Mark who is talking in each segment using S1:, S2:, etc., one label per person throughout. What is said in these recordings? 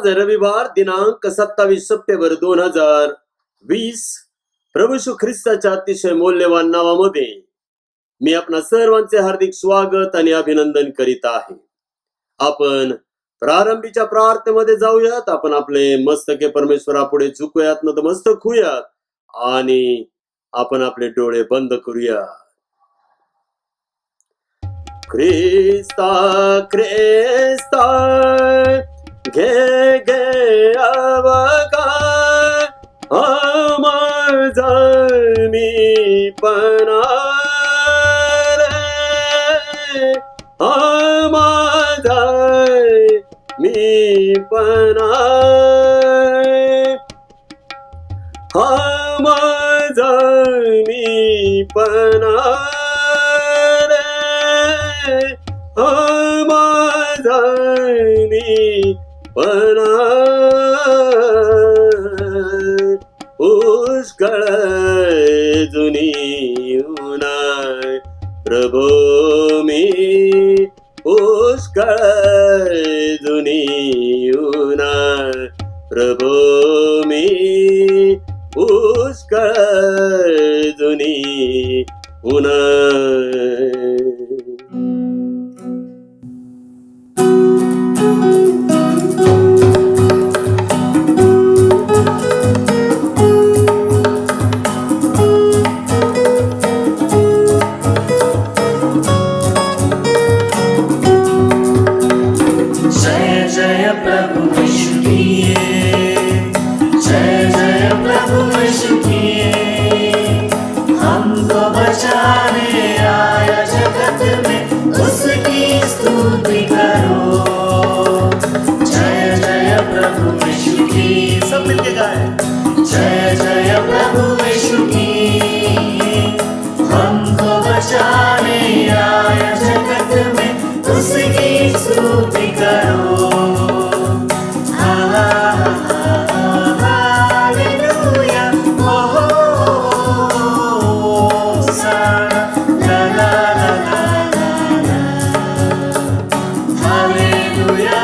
S1: आज रविवार दिनांक 27 सप्टेंबर 2020. प्रभू येशू ख्रिस्ताच्या अतिशय मौल्यवान नावामध्ये मी आपणा सर्वांचे हार्दिक स्वागत आणि अभिनंदन करीत आहे. आपण प्रारंभीच्या प्रार्थनेमध्ये जाऊयात. आपण आपले मस्तके परमेश्वरापुढे झुकूयात, नतमस्तक होऊयात आणि आपण आपले डोळे बंद करूया. ख्रिस्ता ख्रिस्ता घे घे अवघा माझा मी पणा रे, माझा मी पणा, माझा मी पणा रे, माझा मी पणा. पुष्कळ जुनी उन्हाळ प्रभो मी, पुष्कळ जुनी उन्हाळ प्रभो मी, पुष्कळ जुनी उन्हाळ.
S2: जय जय प्रभु यीशु की, हमको बचाने आया जगत में उसकी स्तुति करो. हालेलुया होसाना ला ला ला ला ला, हालेलुया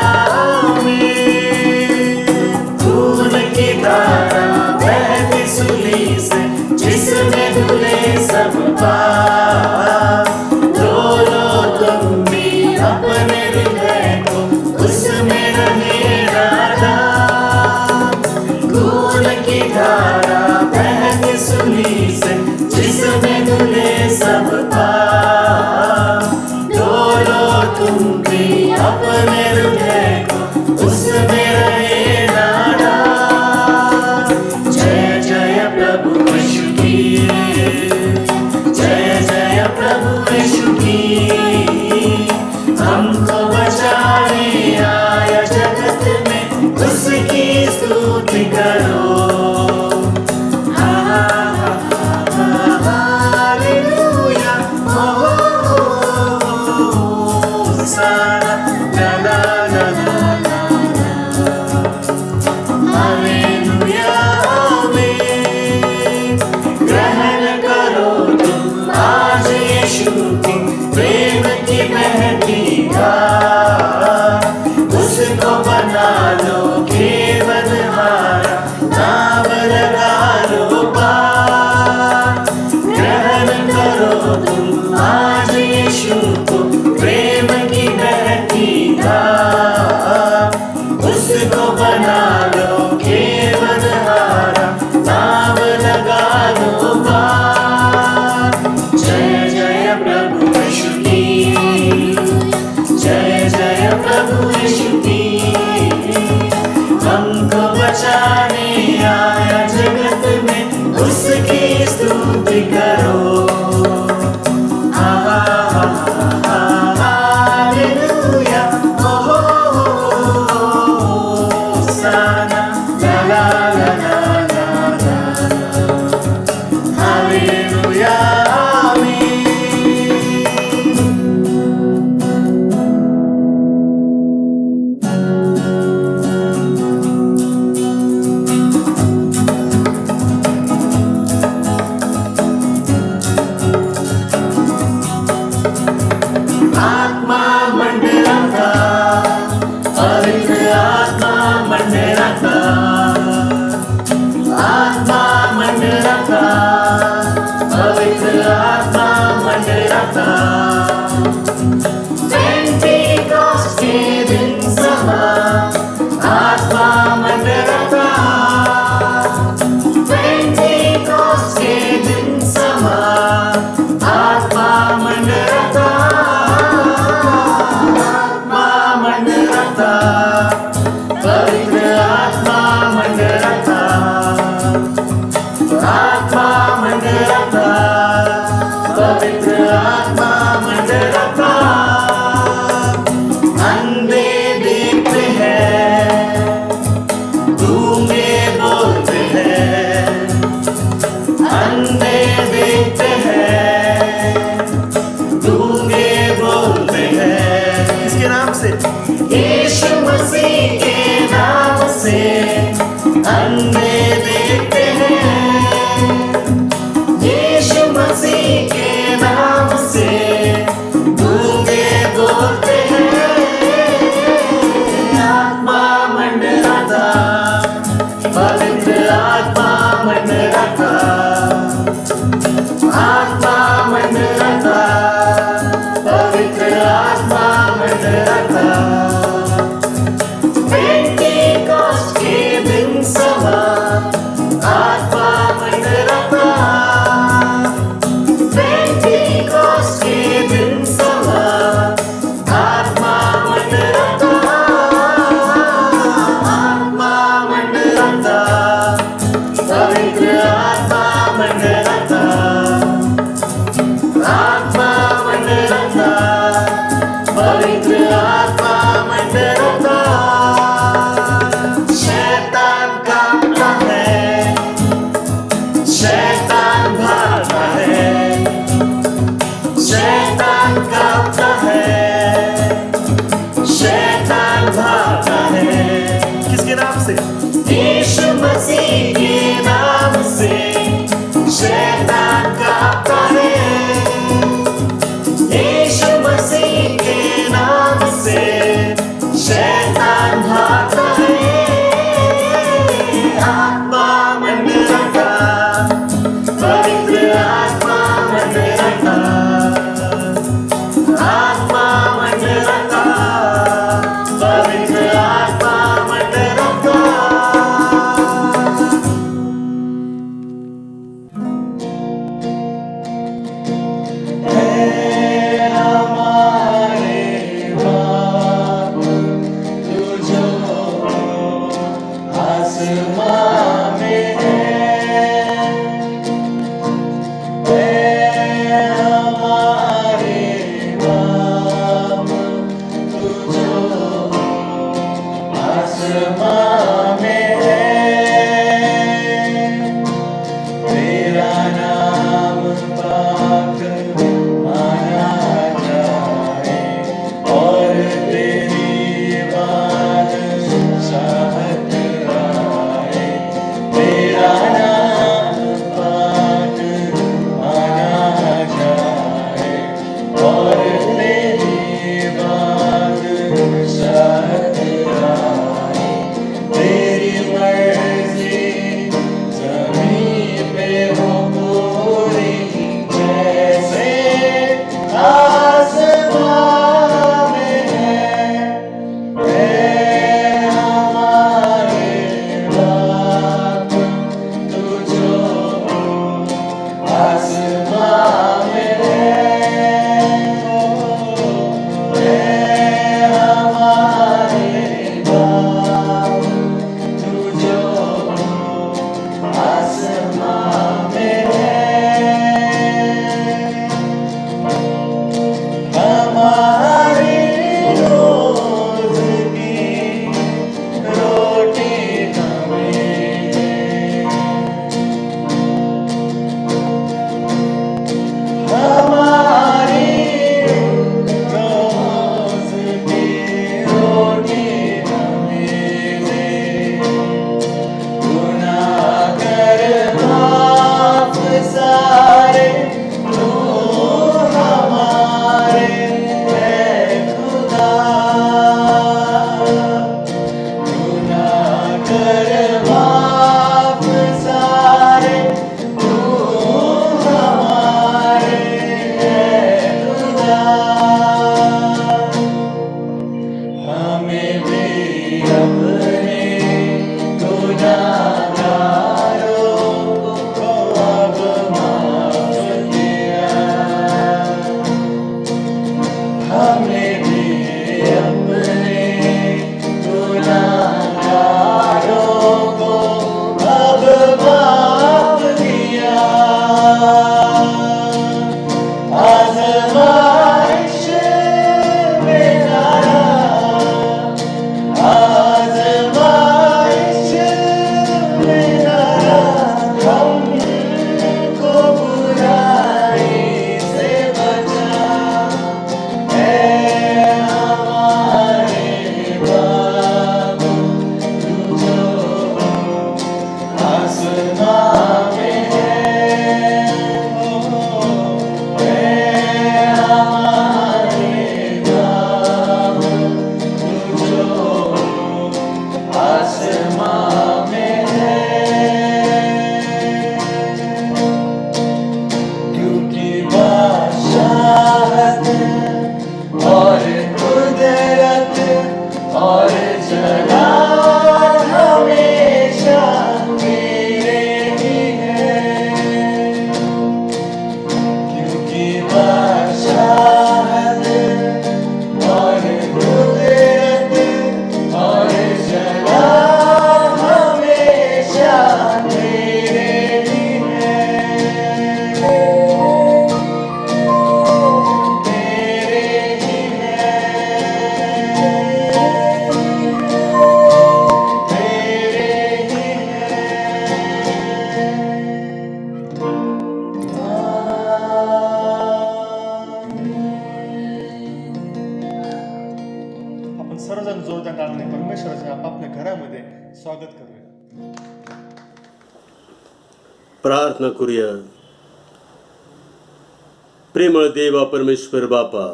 S2: खून की धारा बहती सुली से जिसमें धुले सब पाप. डोलो तुम भी अपने हृदय को उसमें रहे राधा. खून की धारा बहती सुली से जिसमें धुले सब पाप. डोलो तुम भी अपने हृदय को उसमें रहे राधा. जय जय प्रभु यीशु की, जय जय प्रभु यीशु की, हमको बचाने आया जगत में उसकी स्तुति करो. हालेलुया होसाना ला ला ला ला ला, हालेलुया ग्रहण करो तुम आज यीशु की प्रेम की महती धार. उसको बना लो केवल हारा, नाम लगा लो पार. ग्रहण करो तुम आज यीशु को प्रेम की महती मंडळाचा पेंटिकॉस्ट के दिन समा आत्मा मंडळाचा पेंटिकॉस्ट के दिन समा आत्मा मंडळाचा पवित्र आत्मा मंडळाचा पवित्र आत्मा मंडळाचा शैतान कांपता है शैतान भागता है शैतान कांपता है शैतान भागता है किसके नाम से यीशु मसीह के नाम से शैतान कांपता है यीशु मसीह के नाम से शैतान भागता है आत्मा मंडळाचा पवित्र आत्मा मंडळाचा आत्मा मंडळाचा पवित्र आत्मा मंडळाचा
S3: आजमाइश में डाला, सर्वजण जोरदार टाळ्याने परमेश्वराच्या आपापल्या घरामध्ये स्वागत करूया.
S1: प्रार्थना करूया. प्रेमळ देवा परमेश्वर बापा,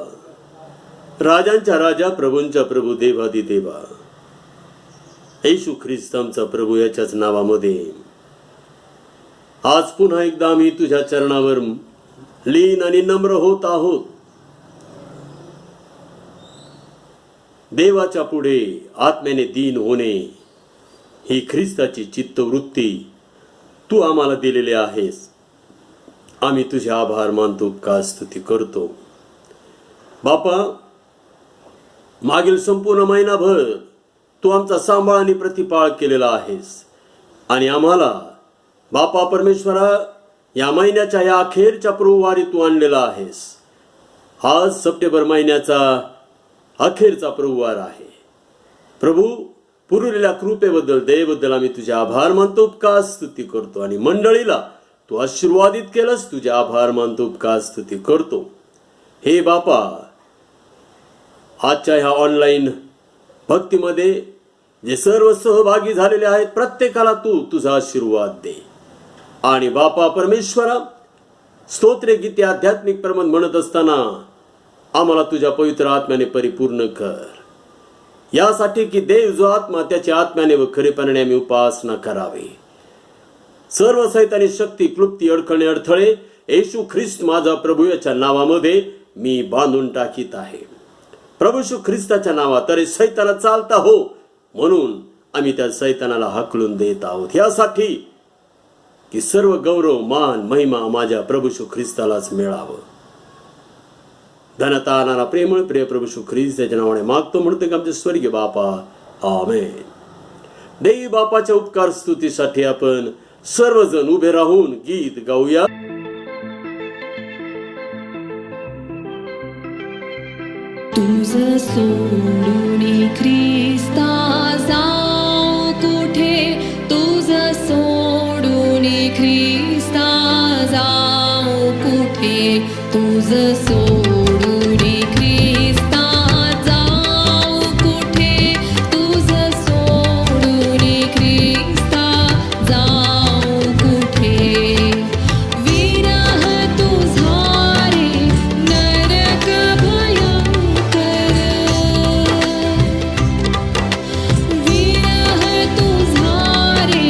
S1: राजांच्या राजा, प्रभूंच्या प्रभू, देवादी देवा, येशू ख्रिस्त आमचा प्रभू याच्याच नावामध्ये आज पुन्हा एकदा आम्ही तुझ्या चरणावर लीन आणि नम्र होत आहोत. देवाच्या पुढे आत्म्याने दीन होणे ही ख्रिस्ताची चित्तवृत्ती तू आम्हाला दिलेली आहेस. आम्ही तुझे आभार मानतो, का स्तुती करतो. बापा, मागील संपूर्ण महिनाभर तू आमचा सांभाळ आणि प्रतिपाळ केलेला आहेस आणि आम्हाला बापा परमेश्वरा या महिन्याच्या या अखेरच्या प्रभुवारी तू आणलेला आहेस. आज सप्टेंबर महिन्याचा अखेरचा प्रभुवार आहे. प्रभू, पुरवलेल्या कृपेबद्दल, दयेबद्दल आम्ही तुझे आभार मानतो, का स्तुती करतो. आणि मंडळीला तू आशीर्वादित केलंस, तुझे आभार मानतो, का स्तुती करतो. हे बापा, आजच्या ह्या ऑनलाईन भक्तीमध्ये जे सर्व सहभागी झालेले आहेत प्रत्येकाला तू तुझा आशीर्वाद दे. आणि बापा परमेश्वरा, स्तोत्रे, गीते, आध्यात्मिक प्रबंध म्हणत असताना आम्हाला तुझ्या पवित्र आत्म्याने परिपूर्ण कर, यासाठी की देव जो आत्मा त्याच्या आत्म्याने व खरेपणाने आम्ही उपासना करावे. सर्व सैतानी शक्ती, क्लुप्ती, अडखणे, अडथळे येशू ख्रिस्त माझा प्रभू याच्या नावामध्ये मी बांधून टाकीत आहे. प्रभू येशू ख्रिस्ताच्या नावात अरे सैताना चालता हो, म्हणून आम्ही त्या सैतानाला हाकलून देत आहोत, यासाठी की सर्व गौरव, मान, महिमा माझ्या प्रभू येशू ख्रिस्तालाच मिळावं. धनता आणणारा प्रेमळ प्रिय प्रभू येशू ख्रिस्त त्याच्या नावाने मागतो, म्हणतो की आमचे स्वर्गीय बापा, आमेन. देवी बापाच्या उपकार स्तुतीसाठी आपण सर्वजण उभे राहून गीत गाऊया.
S4: तुझ सोडून ख्रिस्ता जाऊ कुठे, तुझ सोडून ख्रिस्ता जाऊ कुठे, तुझ सोडून ख्रिस्ता जाऊ कुठे, तुझ सोडून ख्रिस्ता जाऊ कुठे. विरह तुझा रे नरक भयंकर, विरह तुझा रे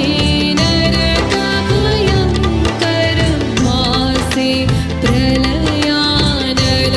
S4: नरक भयंकर, मासे प्रलयानल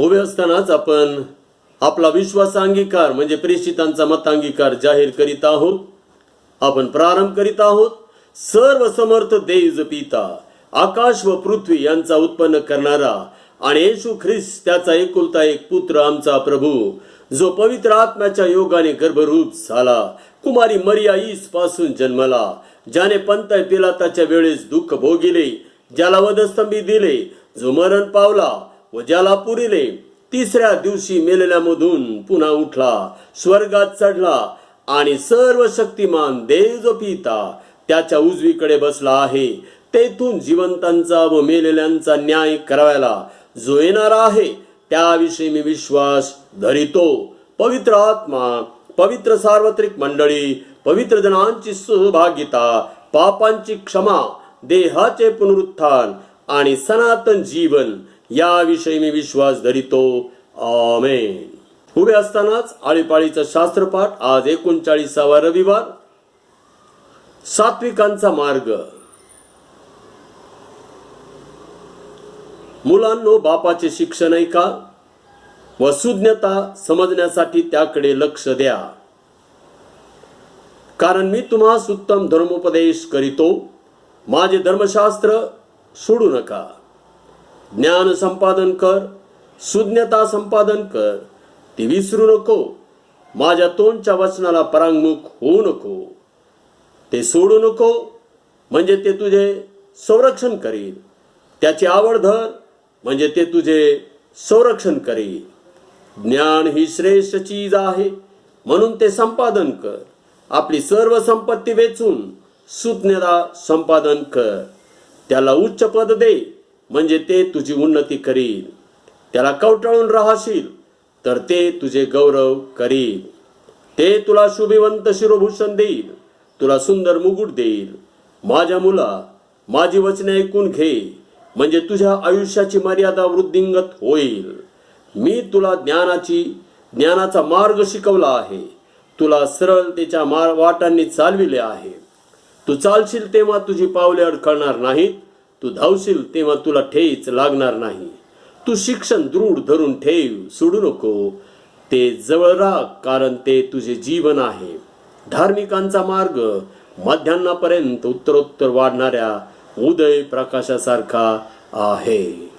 S1: उभे असतानाच आपण आपला विश्वास अंगीकार म्हणजे प्रेषितांचा मतांगीकार जाहीर करीत आहोत. आपण प्रारंभ करीत आहोत. सर्व समर्थ देव पिता, आकाश व पृथ्वी यांचा उत्पन्न करणारा आणि येशू ख्रिस्त त्याचा एकुलता एक पुत्र आमचा प्रभू, जो पवित्र आत्म्याच्या योगाने गर्भरूप झाला, कुमारी मरिया ईस पासून जन्मला, ज्याने पंतय पिलाताच्या वेळेस दुःख भोगिले, ज्याला वधस्तंभी दिले, जो मरण पावला व ज्याला पुरिले, तिसऱ्या दिवशी मेलेल्यामधून पुन्हा उठला, स्वर्गात चढला आणि सर्व शक्तिमान देव जो पिता त्याच्या उजवीकडे बसला आहे, तेथून जिवंतांचा व मेलेल्यांचा न्याय करायला जो येणार आहे, त्याविषयी मी विश्वास धरितो. पवित्र आत्मा, पवित्र सार्वत्रिक मंडळी, पवित्र जनांची सहभागिता, पापांची क्षमा, देहाचे पुनरुत्थान आणि सनातन जीवन याविषयी मी विश्वास धरितो. आमेन. उभे असतानाच आळीपाळीचा शास्त्रपाठ. आज 39वा रविवार. सात्विकांचा मार्ग. मुलांनो, बापाचे शिक्षण ऐका व सुज्ञता समजण्यासाठी त्याकडे लक्ष द्या, कारण मी तुम्हास उत्तम धर्मोपदेश करीतो. माझे धर्मशास्त्र सोडू नका. ज्ञान संपादन कर, सुज्ञता संपादन कर, ती विसरू नको. माझ्या तोंडच्या वचनाला परांगमुख होऊ नको. ते सोडू नको, म्हणजे ते तुझे संरक्षण करील. त्याची आवड धर, म्हणजे ते तुझे संरक्षण करील. ज्ञान ही श्रेष्ठ चीज आहे, म्हणून ते संपादन कर. आपली सर्व संपत्ती वेचून सुज्ञता संपादन कर. त्याला उच्च पद दे, म्हणजे ते तुझी उन्नती करील. त्याला कवटाळून राहशील तर ते तुझे गौरव करील. ते तुला शुभिवंत शिरोभूषण देईल, तुला सुंदर मुकुट देईल. माझ्या मुला, माझी वचने ऐकून घे, म्हणजे तुझ्या आयुष्याची मर्यादा वृद्धिंगत होईल. मी तुला ज्ञानाचा मार्ग शिकवला आहे. तुला सरळतेच्या वाटांनी चालविले आहे. तू चालशील तेव्हा तुझी पावले अडखळणार नाहीत. तू धावशील तेव्हा तुला ठेच लागणार नाही. तू शिक्षण दृढ धरून ठेव, सोडू नको. ते जवळ राख, कारण ते तुझे जीवन आहे. धार्मिकांचा मार्ग मध्यान्नापर्यंत उत्तरोत्तर वाढणाऱ्या उदय प्रकाशासारखा आहे.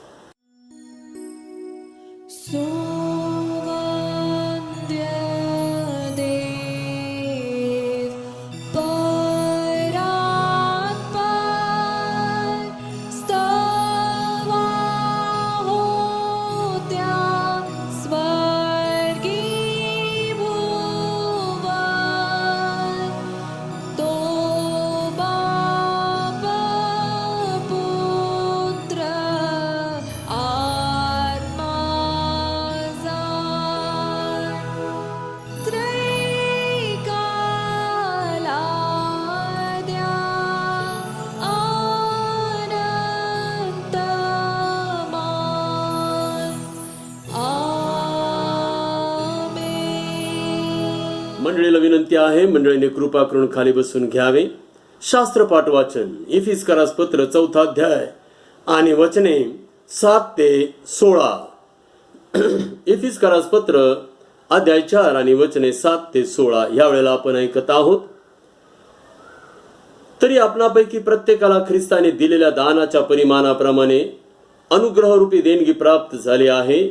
S1: मंडळीला विनंती आहे, मंडळीने कृपा करून खाली बसून घ्यावे. शास्त्रपाठ वाचन. इफिसकारास पत्र 4 अध्याय आणि वचने 7 ते 16. इफिसकारास पत्र अध्याय 4 आणि वचने 7 ते 16 यावेळेला आपण ऐकत आहोत. तरी आपणापैकी प्रत्येकाला ख्रिस्ताने दिलेल्या दानाच्या परिमाणाप्रमाणे अनुग्रहरूपी देणगी प्राप्त झाली आहे.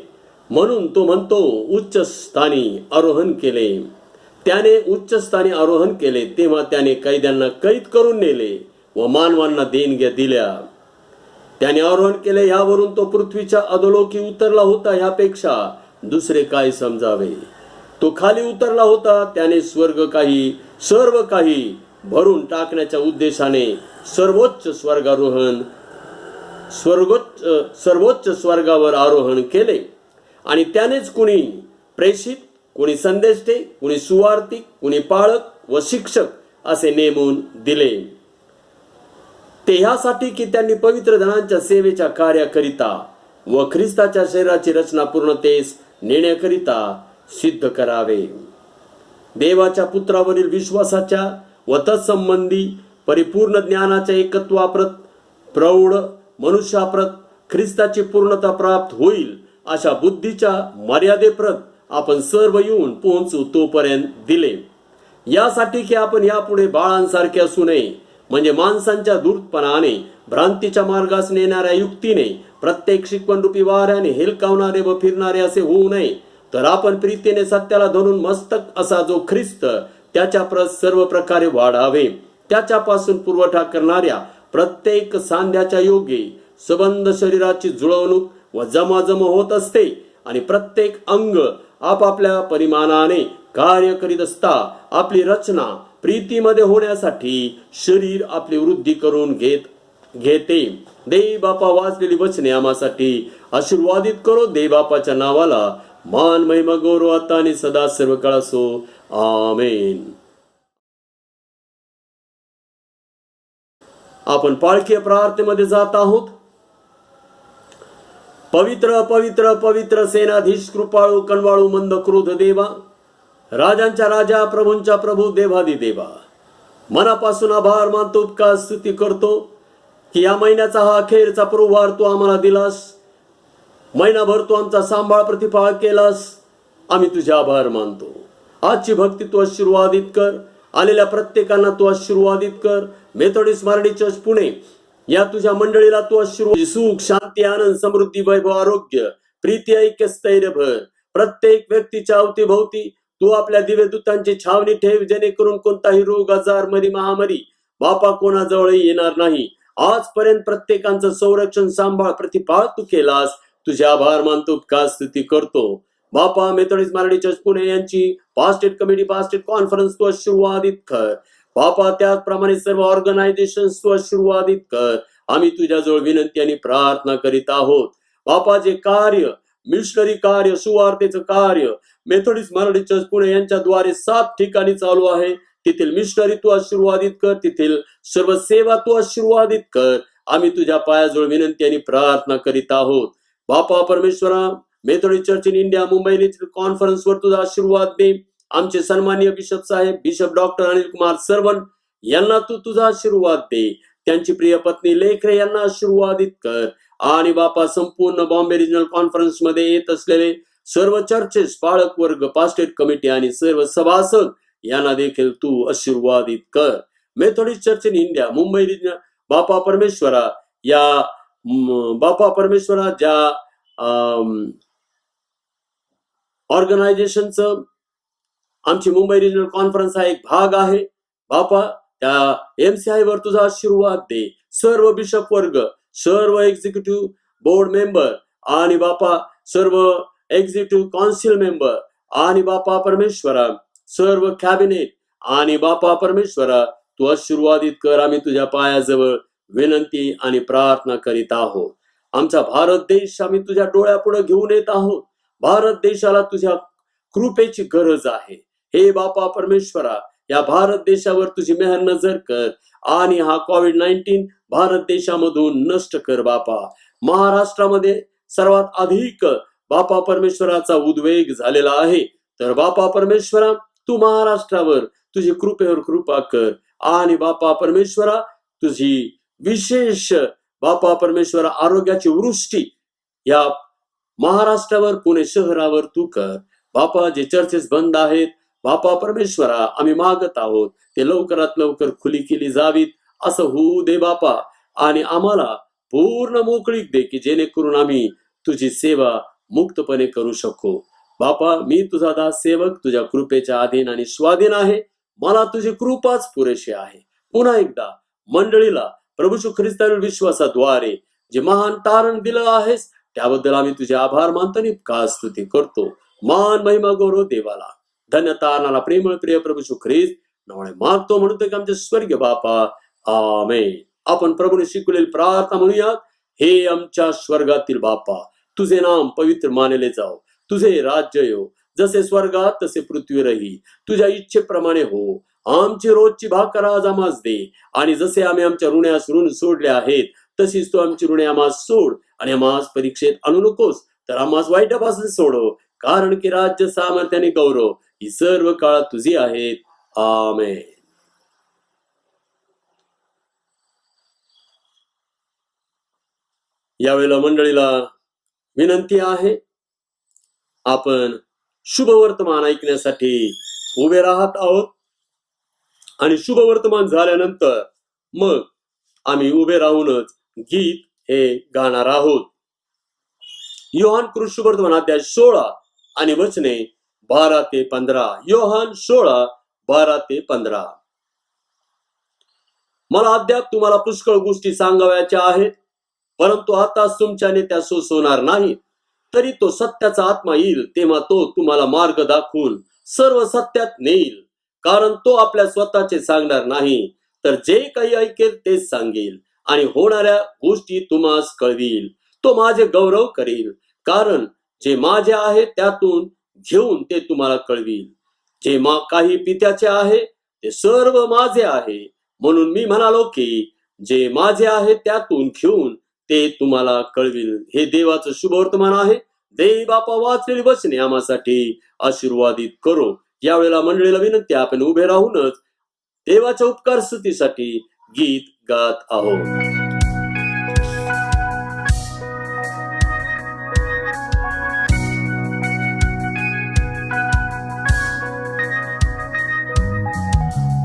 S1: म्हणून तो म्हणतो, उच्च स्थानी आरोहण केले. त्याने उच्च स्थानी आरोहण केले तेव्हा त्याने कैद्यांना कैद करून नेले व मानवांना देणग्या दिल्या. त्याने आरोहण केले यावरून तो पृथ्वीच्या अधोलोकी उतरला होता, ह्यापेक्षा दुसरे काय समजावे. तो खाली उतरला होता. त्याने सर्व काही भरून टाकण्याच्या उद्देशाने सर्वोच्च स्वर्गावर आरोहण केले. आणि त्यानेच कुणी प्रेषित, कुणी संदेष्टे, कुणी सुवार्तिक, कुणी पाळक व शिक्षक असे नेमून दिले. ते ह्यासाठी की त्यांनी पवित्र जनांच्या सेवेच्या कार्याकरिता व ख्रिस्ताच्या शरीराची रचना पूर्णतेस नेण्याकरिता सिद्ध करावे. देवाच्या पुत्रावरील विश्वासाच्या व तत्संबंधी परिपूर्ण ज्ञानाच्या एकत्वाप्रत प्रौढ मनुष्याप्रत ख्रिस्ताची पूर्णता प्राप्त होईल अशा बुद्धीच्या मर्यादेप्रत आपण सर्व येऊन पोहोचू तोपर्यंत दिले, यासाठी की आपण यापुढे बाळांसारखे असू नये, म्हणजे माणसांच्या धूर्तपणाने भ्रांतीच्या मार्गास नेणाऱ्या युक्तीने प्रत्येक शिकवणरूपी वाऱ्याने हेलकावणारे व फिरणारे असे होऊ नये, तर आपण प्रीतीने सत्याला धरून मस्तक असा जो ख्रिस्त त्याच्या सर्व प्रकारे वाढावे. त्याच्यापासून पुरवठा करणाऱ्या प्रत्येक सांध्याच्या योगे सबंध शरीराची जुळवणूक व जमाजम होत असते आणि प्रत्येक अंग आपापल्या परिमाणाने कार्य करीत असता आपली रचना प्रीतीमध्ये होण्यासाठी शरीर आपली वृद्धी करून घेते. देव बापा वाचलेली वचने आम्हासाठी आशीर्वादित करो. देव बापाच्या नावाला मान महिमा गौरव आता आणि सदा सर्व काळ असो. आमेन. आपण पाळखीय प्रार्थनेमध्ये जात आहोत. पवित्र पवित्र पवित्र सेनाधीश, कृपाळू कणवाळू मंद क्रोध देवा, राजांच्या राजा, प्रभूंच्या प्रभू, देवादी देवा, मनापासून आभार मानतो, उपकार स्तुती करतो की या महिन्याचा हा अखेरचा पुरवार तू आम्हाला दिलास. महिनाभर तू आमचा सांभाळ प्रतिपाळ केलास. आम्ही तुझे आभार मानतो. आजची भक्ती तू आशीर्वादित कर. आलेल्या प्रत्येकांना तू आशीर्वादित कर. मेथोडिस्ट मारडी चर्च पुणे या तुझ्या मंडळीला तू आशीर्वाद, सुख, शांती, आनंद, समृद्धी, वैभव, आरोग्य, प्रीती, ऐक्य, स्थैर्य भर. प्रत्येक व्यक्तीच्या अवतीभोवती तू आपल्या दिव्यदूतांची छावणी ठेव, जेणेकरून कोणताही रोग, आजार, मरी, महामारी बापा कोणाजवळही येणार नाही. आजपर्यंत प्रत्येकांचं संरक्षण, सांभाळ, प्रतिपाळ तू केलास. तुझे आभार मानतो, उपकार स्तुती करतो. बापा मेथोडिस्ट मारडी चर्च पुणे यांची पास्टेट कमिटी, पास्टेट कॉन्फरन्स तू आशीर्वादित कर. बापा त्याचप्रमाणे सर्व ऑर्गनायझेशन तू आशीर्वादित कर. आम्ही तुझ्याजवळ विनंती आणि प्रार्थना करीत आहोत. बापा जे कार्य, मिशनरी कार्य, सुवार्तेचं कार्य मेथोडिस्ट मारडी चर्च पुणे यांच्याद्वारे 7 ठिकाणी चालू आहे, तेथील मिशनरी तू आशीर्वादित कर. तेथील सर्व सेवा तू आशीर्वादित कर. आम्ही तुझ्या पायाजवळ विनंती आणि प्रार्थना करीत आहोत. बापा परमेश्वरा, Methodist church in India Mumbai conference वर तुझा आशीर्वाद दे. आमचे सन्माननीय बिशप साहेब, बिशप डॉक्टर अनिल कुमार सरवण यांना तू तुझा आशीर्वाद दे. त्यांची प्रिय पत्नी लेखरे यांना आशीर्वादित कर. आणि बापा संपूर्ण बॉम्बे रिजनल कॉन्फरन्स मध्ये येत असलेले सर्व चर्चेस, पाळक वर्ग, पास्टेट कमिटी आणि सर्व सभासद यांना देखील तू आशीर्वादित कर. Methodist church in India Mumbai regional बापा परमेश्वरा, ज्या ऑर्गनायझेशनचं आमची मुंबई रिजनल कॉन्फरन्स हा एक भाग आहे. बापा त्या MCI वर तुझा आशीर्वाद दे. सर्व बिशप वर्ग, सर्व एक्झिक्युटिव्ह बोर्ड मेंबर आणि बापा सर्व एक्झिक्युटिव्ह काउन्सिल मेंबर आणि बापा परमेश्वरा सर्व कॅबिनेट आणि बापा परमेश्वरा तू आशीर्वादित कर. आम्ही तुझ्या पायाजवळ विनंती आणि प्रार्थना करीत आहोत. आमचा भारत देश आम्ही तुझ्या डोळ्यापुढे घेऊन येत आहोत. भारत देशाला तुझ्या कृपेची गरज आहे. हे बापा परमेश्वरा, या भारत देशावर तुझी मेहर नजर कर आणि हा कोविड-19 भारत देशामधून नष्ट कर. बापा महाराष्ट्रामध्ये सर्वात अधिक बापा परमेश्वराचा उद्वेग झालेला आहे, तर बापा परमेश्वरा तू महाराष्ट्रावर तुझी कृपेवर कृपा कर. आणि बापा परमेश्वरा तुझी विशेष बापा परमेश्वरा आरोग्याची वृष्टी या महाराष्ट्रावर, पुणे शहरावर तू कर. बापा जे चर्चेस बंद आहेत बापा परमेश्वरा, आम्ही मागत आहोत ते लवकरात लवकर खुली केली जावीत, असं होऊ दे बापा. आणि आम्हाला पूर्ण मोकळीक दे की जेणेकरून आम्ही तुझी सेवा मुक्तपणे करू शकू. बापा मी तुझा दास सेवक तुझ्या कृपेच्या अधीन आणि स्वाधीन आहे. मला तुझी कृपाच पुरेशी आहे. पुन्हा एकदा मंडळीला प्रभू येशू ख्रिस्तावरील विश्वासाद्वारे जे महान तारण दिलं आहेस त्याबद्दल आम्ही तुझे आभार मानतो आणि का स्तुती करतो. मान महिमा गौरव देवाला. धन्यता प्रेमळ प्रिय प्रभू येशू ख्रिस्त नावाने मागतो, म्हणतो की आमचे स्वर्गीय बापा, आमेन. आपण प्रभूने शिकवलेली प्रार्थना म्हणूयात. हे आमच्या स्वर्गातील बापा, तुझे नाम पवित्र मानले जाओ, तुझे राज्य येऊ, जसे स्वर्गात तसे पृथ्वीवरही तुझ्या इच्छेप्रमाणे हो. आमची रोजची भाकर आज आम्हास दे, आणि जसे आम्ही आमच्या ऋण्यास ऋण सोडले आहेत तशीच तू आमची ऋणे आम्हास सोड, आणि आम्हास परीक्षेत आणू नकोस, तर आम्हास वाईटापासून सोडव, कारण की राज्य, सामर्थ्य आणि गौरव ही सर्व काळात तुझी आहेत. आमेन. यावेळेला मंडळीला विनंती आहे आपण शुभवर्तमान ऐकण्यासाठी उभे राहत आहोत आणि शुभवर्तमान झाल्यानंतर मग आम्ही उभे राहूनच गीत हे गाणार आहोत. योहान कृष्ण शुभवर्तमान अध्याय 16 आणि वचने 12 ते 15. योहान 16 12 ते 15. मला अद्याप तुम्हाला पुष्कळ गोष्टी सांगाव्याच्या आहेत, परंतु आता तुमच्याने त्या सोसवणार नाही. तरी तो सत्याचा आत्मा येईल, तेव्हा तो तुम्हाला मार्ग दाखवून सर्व सत्यात नेईल. कारण तो आपल्या स्वतःचे सांगणार नाही, तर जे काही ऐकेल तेच सांगेल आणि होणाऱ्या गोष्टी तुम्हास कळवील. तो माझे गौरव करेल, कारण जे माझे आहे त्यातून घेऊन ते तुम्हाला कळवील. जे काही पित्याचे आहे ते सर्व माझे आहे. म्हणून मी म्हणालो की जे माझे आहे त्यातून घेऊन ते तुम्हाला कळविल. हे देवाचं शुभवर्तमान आहे. देव बापा वाचलेली वचने आम्हासाठी आशीर्वादित करो. यावेळेला मंडळीला विनंती, आपण उभे राहूनच देवाच्या उपकार स्तुतीसाठी गीत गात आहोत.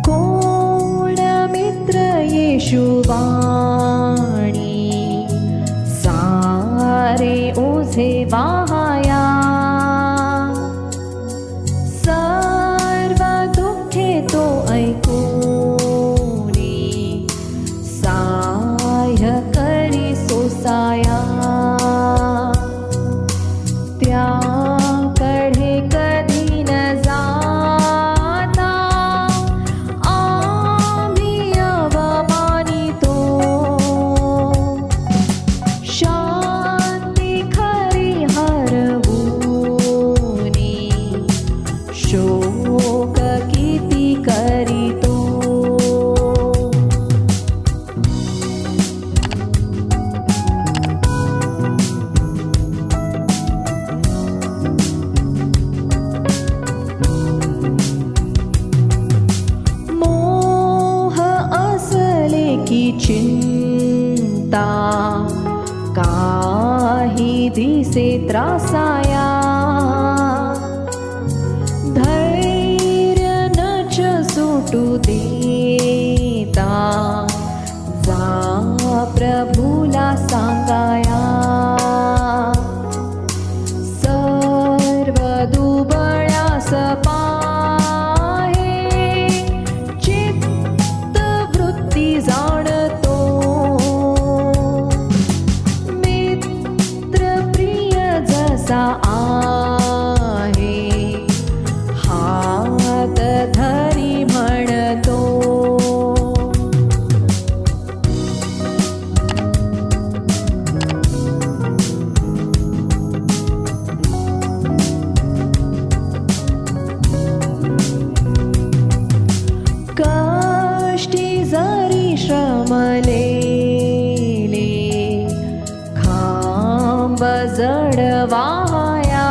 S4: कोण मित्र येशुवाणी सारे ओझे वाहाया, सर्व दुःखे तो ऐकूनी साह्य करी सोसाया. त्याकडे कधी न जाता आम्ही अवमानितो, शांती खरी हरवूनी शोक किती करीतो. मोह असले की चिंता काही दिसे त्रासाया, धैर्य नच सुटू देता जा प्रभूला सांगाया. सर्व दुबळ्यास पाहे चित्त वृत्ती जाणतो, मित्र प्रिय जसा आहे हात धरी म्हणतो. कष्टी जरी श्रमलेले खांब जडवाया,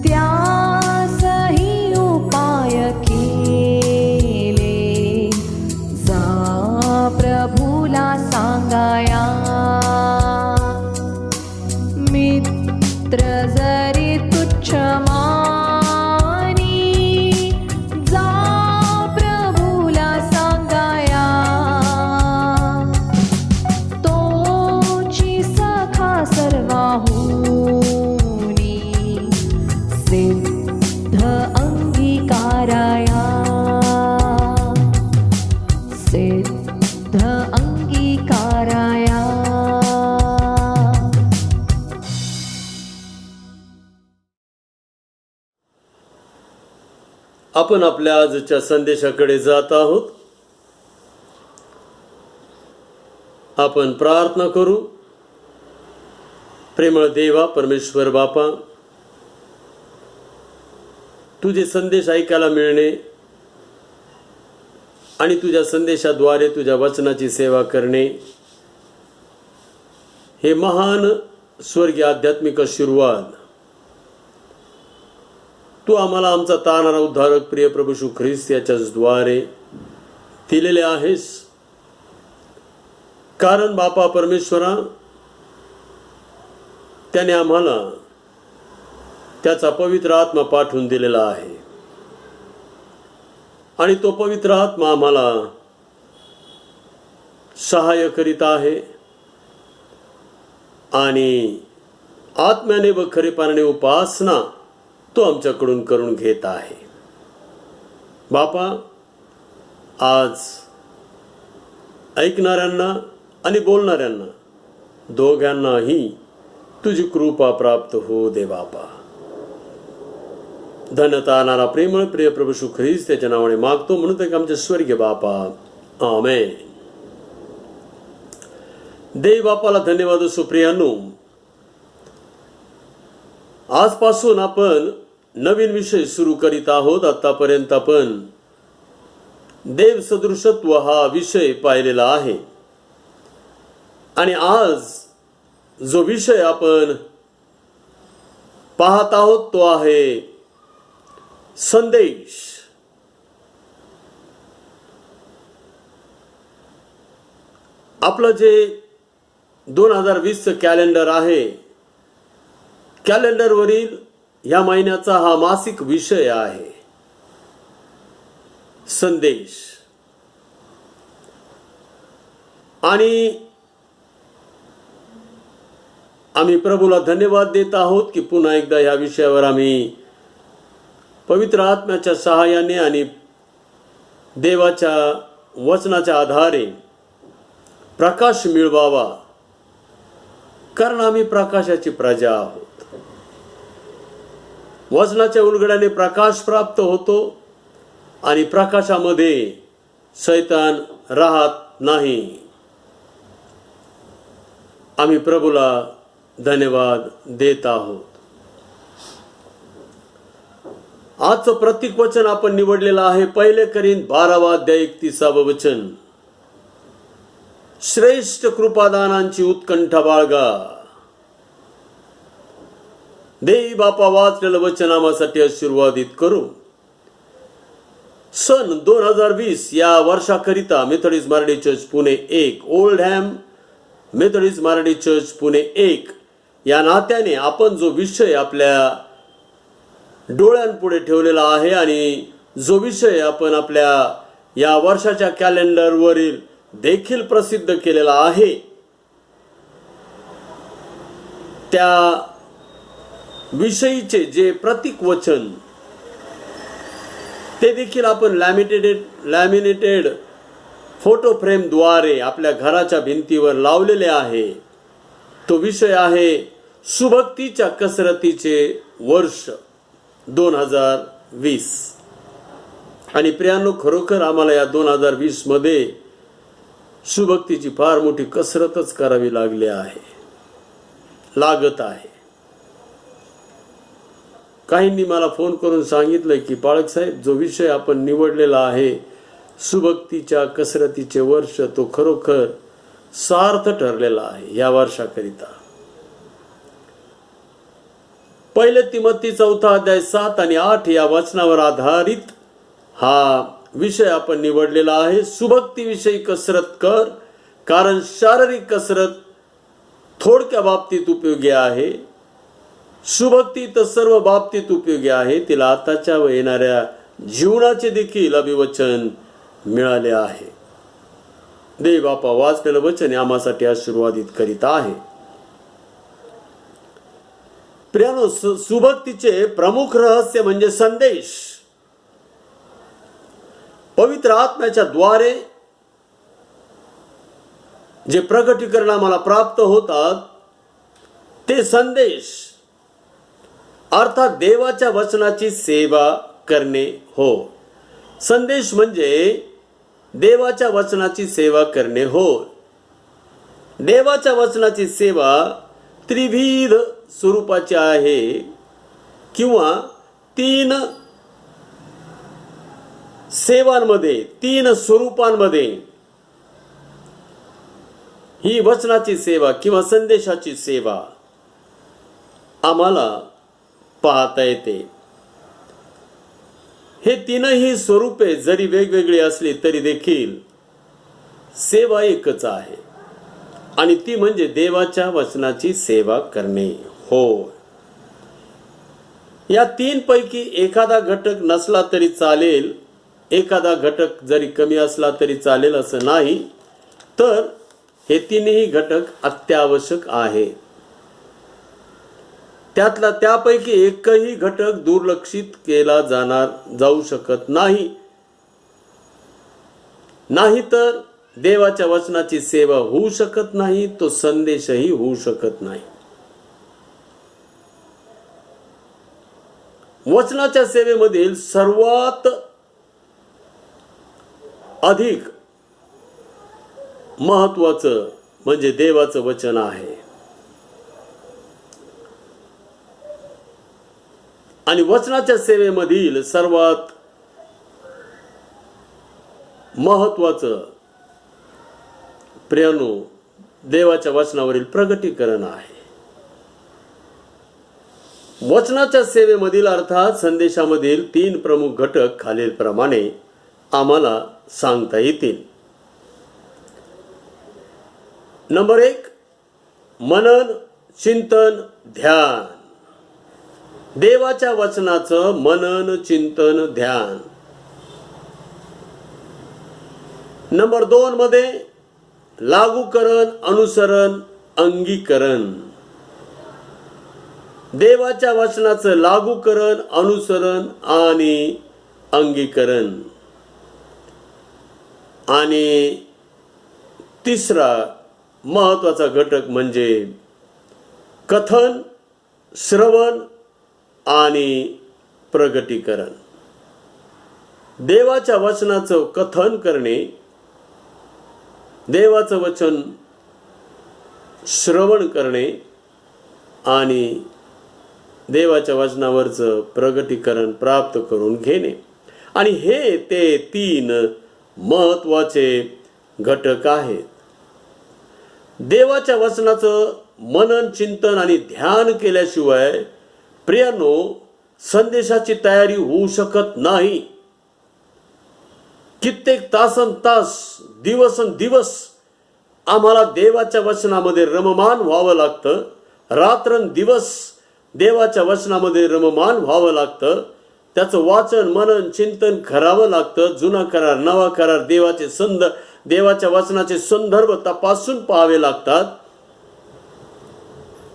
S4: त्यासही उपाय केले जा प्रभूला सांगाया. मित्र जरी तुच्छ मानी जा प्रभूला सांगाया. तोची सखा सर्वाहुनी सिद्ध अंगीकाराया, सिद्ध अंगीकाराया.
S1: आपण आपल्या आजच्या संदेशाकडे जात आहोत. आपण प्रार्थना करू. प्रेमळ देवा, परमेश्वर बापा, तुझे संदेश ऐकायला मिळणे आणि तुझ्या संदेशाद्वारे तुझ्या वचनाची सेवा करणे हे महान स्वर्गीय आध्यात्मिक आशीर्वाद तू आम्हाला आमचा तारणारा उद्धारक प्रिय प्रभू येशू ख्रिस्त याच्याद्वारे दिलेले आहेस. कारण बापा परमेश्वरा, त्याने आम्हाला त्याचा पवित्र आत्मा पाठवून दिलेला आहे आणि तो पवित्र आत्मा आम्हाला सहाय्य करीत आहे आणि आत्म्याने व खरेपणाने उपासना तो आमच्याकडून करून घेत आहे. बापा, आज ऐकणाऱ्यांना आणि बोलणाऱ्यांना दोघांनाही तुझी कृपा प्राप्त हो दे बापा. धन्यता आणणारा प्रेमळ प्रिय प्रभू येशू ख्रिस्त त्याच्या नावाने मागतो म्हणून की आमचे स्वर्गीय बापा, आमेन. देव बापाला धन्यवाद असो. प्रियांनो, आजपासून आपण नवीन विषय सुरू करीत आहोत. आतापर्यंत आपण देव सदृशत्व हा विषय पाहिलेला आहे आणि आज जो विषय आपण पाहत आहोत तो आहे संदेश. आपलं जे 2020 कॅलेंडर आहे, कॅलेंडरवरील या महिन्याचा हा मासिक विषय आहे संदेश. आणि आम्ही प्रभूला धन्यवाद देत आहोत की पुन्हा एकदा या विषयावर आम्ही पवित्र आत्म्याच्या सहाय्याने आणि देवाच्या वचनाच्या आधारे प्रकाश मिळवावा, कारण आम्ही प्रकाशाची प्रजा आहोत. वचनाच्या उलगड्याने प्रकाश प्राप्त होतो आणि प्रकाशामध्ये शैतान राहत नाही. आम्ही प्रभूला धन्यवाद देत आहोत. आजचं प्रतीक वचन आपण निवडलेलं आहे 1 करीन 12 अध्याय 31 वचन. श्रेष्ठ कृपादानांची उत्कंठा बाळगा. देवी बापा वाचलेलं वचन आम्हासाठी आशीर्वादित करू. सन 2020 या वर्षाकरिता Methodist Marathi church Pune 1, Oldham Methodist Marathi church Pune 1 या नात्याने आपण जो विषय आपल्या डोळ्यांपुढे ठेवलेला आहे आणि जो विषय आपण आपल्या या वर्षाच्या कॅलेंडरवरील देखील प्रसिद्ध केलेला आहे, त्या विषयीचे जे प्रतीक वचन ते देखील आपण लॅमिनेटेड फोटो फ्रेमद्वारे आपल्या घराच्या भिंतीवर लावलेले आहे. तो विषय आहे सुभक्तीच्या कसरतीचे वर्ष 2020. आणि प्रियांनो, खरोखर आम्हाला या 2020 मध्ये सुभक्तीची फार मोठी कसरतच करावी लागत आहे. काहींनी मला फोन करून सांगितलं की पाळक साहेब, जो विषय आपण निवडलेला आहे सुभक्तीच्या कसरतीचे वर्ष, तो खरोखर सार्थ ठरलेला आहे या वर्षाकरिता. 1 तिमोथी 4 अध्याय 7 आणि 8 या वचनावर आधारित हा विषय आपण निवडलेला आहे. सुभक्तीविषयी कसरत कर, कारण शारीरिक कसरत थोडक्या बाबतीत उपयोगी आहे, सुभक्ती तर सर्व बाबतीत उपयोगी आहे. तिला आताच्या व येणाऱ्या जीवनाचे देखील अभिवचन मिळाले आहे. देव बापा वाचलेलं वचन आम्हासाठी आशीर्वादित करीत आहे. प्रियानो, सुभक्तीचे प्रमुख रहस्य म्हणजे संदेश. पवित्र आत्म्याच्या द्वारे जे प्रकटीकरण आम्हाला प्राप्त होतात ते संदेश, अर्थात देवाच्या वचनाची सेवा करणे हो. संदेश म्हणजे देवाच्या वचनाची सेवा करणे हो. देवाच्या वचनाची सेवा त्रिविध स्वरूपाची आहे किंवा 3 सेवांमध्ये, 3 स्वरूपांमध्ये ही वचनाची सेवा किंवा संदेशाची सेवा आम्हाला पाहता येते. हे 3ही स्वरूपे जरी वेगवेगळी असली तरी देखील सेवा एकच आहे आणि ती म्हणजे देवाच्या वचनाची सेवा करणे हो. या तीन पैकी एखादा घटक नसला तरी चालेल, एखादा घटक जरी कमी असला तरी चालेल असं नाही, तर हे तीनही घटक अत्यावश्यक आहे. त्यापैकी एकही घटक दुर्लक्षित केला जाऊ शकत नाही. नाहीतर देवाच्या वचनाची सेवा होऊ शकत नाही, तो संदेशही होऊ शकत नाही. वचनाच्या सेवेमधील सर्वात अधिक महत्वाचं म्हणजे देवाचं वचन आहे. आणि वचनाच्या सेवेमधील सर्वात महत्वाचं प्रियानो देवाच्या वचनावरील प्रगटीकरण आहे. वचनाच्या सेवेमधील अर्थात संदेशामधील तीन प्रमुख घटक खालीलप्रमाणे आम्हाला सांगता येतील. नंबर 1, मनन, चिंतन, ध्यान. देवाच्या वचनाचं मनन, चिंतन, ध्यान. नंबर 2 मध्ये लागूकरण, अनुसरण, अंगीकरण. देवाच्या वचनाचं लागूकरण, अनुसरण आणि अंगीकरण. आणि तिसरा महत्वाचा घटक म्हणजे कथन, श्रवण आणि प्रगटीकरण. देवाच्या वचनाचं कथन करणे, देवाचं वचन श्रवण करणे आणि देवाच्या वचनावरचं प्रगटीकरण प्राप्त करून घेणे. आणि हे ते तीन महत्वाचे घटक आहेत. देवाच्या वचनाचं मनन, चिंतन आणि ध्यान केल्याशिवाय प्रियानो संदेशाची तयारी होऊ शकत नाही. कित्येक तासनतास, दिवस आम्हाला देवाच्या वचनामध्ये रममान व्हावं लागतं. रात्रंदिवस देवाच्या वचनामध्ये रममान व्हावं लागतं. त्याचं वाचन, मनन, चिंतन करावं लागतं. जुना करार, नवा करार, देवाच्या वचनाचे संदर्भ तपासून पाहावे लागतात.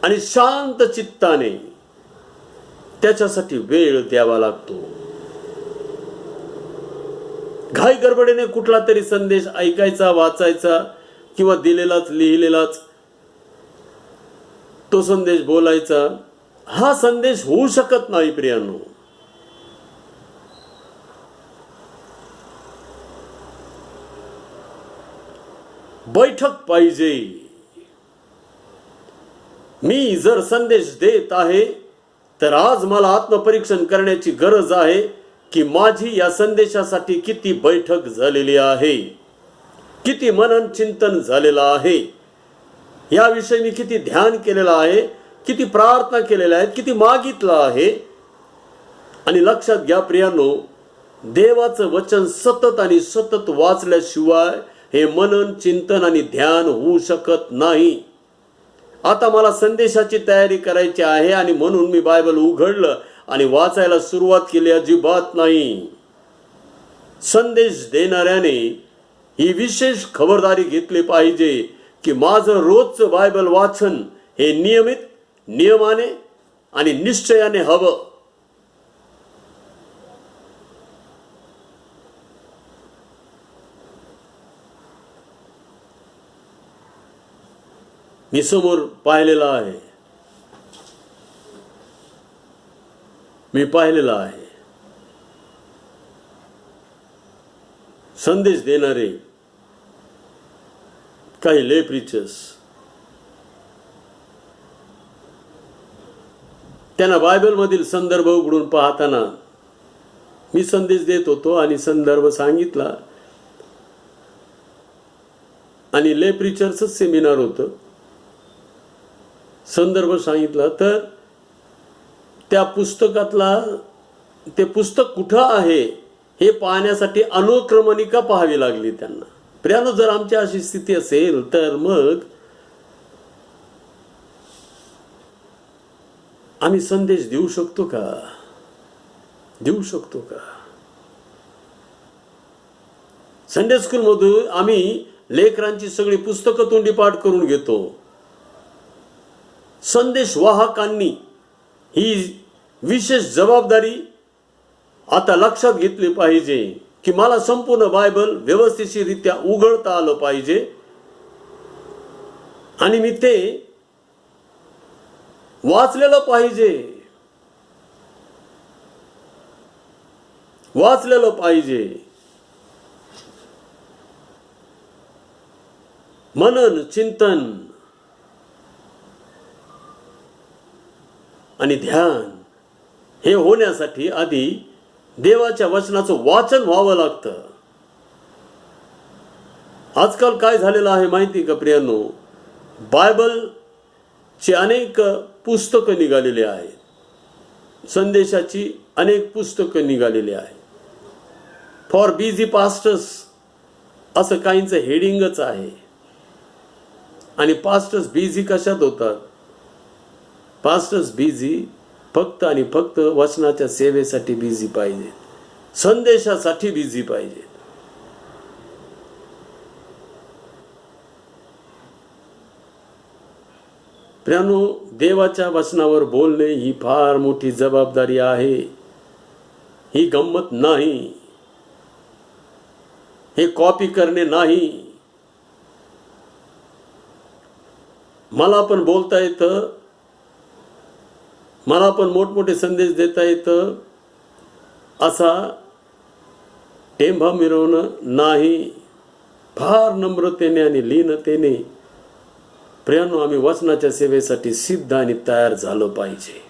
S1: आणि शांत चित्ताने त्याच्यासाठी वेळ द्यावा लागतो. घाई गडबडीने कुठला तरी संदेश ऐकायचा, वाचायचा किंवा दिलेलाच लिहिलेलाच तो संदेश बोलायचा, हा संदेश होऊ शकत नाही प्रियांनो. बैठक पाहिजे. मी जर संदेश देत आहे तर आज मला आत्मपरीक्षण करण्याची गरज आहे की माझी या संदेशासाठी किती बैठक झालेली आहे, किती मनन चिंतन झालेलं आहे, याविषयी मी किती ध्यान केलेलं आहे, किती प्रार्थना केलेल्या आहेत, किती मागितलं आहे. आणि लक्षात घ्या प्रियांनो, देवाचं वचन सतत आणि सतत वाचल्याशिवाय हे मनन, चिंतन आणि ध्यान होऊ शकत नाही. आता मला संदेशाची तयारी करायची आहे आणि म्हणून मी बायबल उघडलं आणि वाचायला सुरुवात केली, अजिबात नाही. संदेश देणाऱ्याने ही विशेष खबरदारी घेतली पाहिजे की माझं रोजचं बायबल वाचन हे नियमित, नियमाने आणि निश्चयाने हवं. मी समोर पाहिलेलं आहे, संदेश देणारे काही ले प्रीचर्स, त्यांना बायबल मधील संदर्भ उघडून पाहताना मी संदेश देत होतो आणि संदर्भ सांगितला आणि ले प्रीचर्सच सेमिनार होतं, संदर्भ सांगितला तर त्या पुस्तकातला ते पुस्तक कुठं आहे हे पाहण्यासाठी अनुक्रमणिका पाहावी लागली त्यांना. प्रियानो, जर आमची अशी स्थिती असेल तर मग आम्ही संदेश देऊ शकतो का? देऊ शकतो का? संडे स्कूल मधून आम्ही लेकरांची सगळी पुस्तकं तोंडी पाठ करून घेतो. संदेश वाहकांनी ही विशेष जबाबदारी आता लक्षात घेतली पाहिजे की मला संपूर्ण बायबल व्यवस्थितरित्या उघडता आलं पाहिजे आणि मी ते वाचलेलं पाहिजे. मनन, चिंतन आणि ध्यान हे होण्यासाठी आधी देवाच्या वचनाचं वाचन व्हावं लागतं. आजकाल काय झालेलं आहे माहिती का प्रियांनो? बायबलची अनेक पुस्तकं निघालेली आहेत. संदेशाची अनेक पुस्तकं निघालेली आहेत. फॉर बिझी पास्टर्स असं काहींचं हेडिंगच आहे. आणि पास्टर्स बिझी कशात होतात? पास्टर्स बिझी फक्त आणि फक्त वचनाच्या सेवेसाठी बिझी पाहिजे, संदेशासाठी बिझी पाहिजे. प्रियांनो, देवाच्या वचनावर बोलणे ही फार मोठी जबाबदारी आहे. ही गंमत नाही, हे कॉपी करणे नाही. मला पण बोलता येतं, मला पण मोठमोठे संदेश देता येतं असा टेंभा मिरवणं नाही. फार नम्रतेने आणि लीनतेने प्रियांनो आम्ही वचनाच्या सेवेसाठी सिद्ध आणि तयार झालं पाहिजे.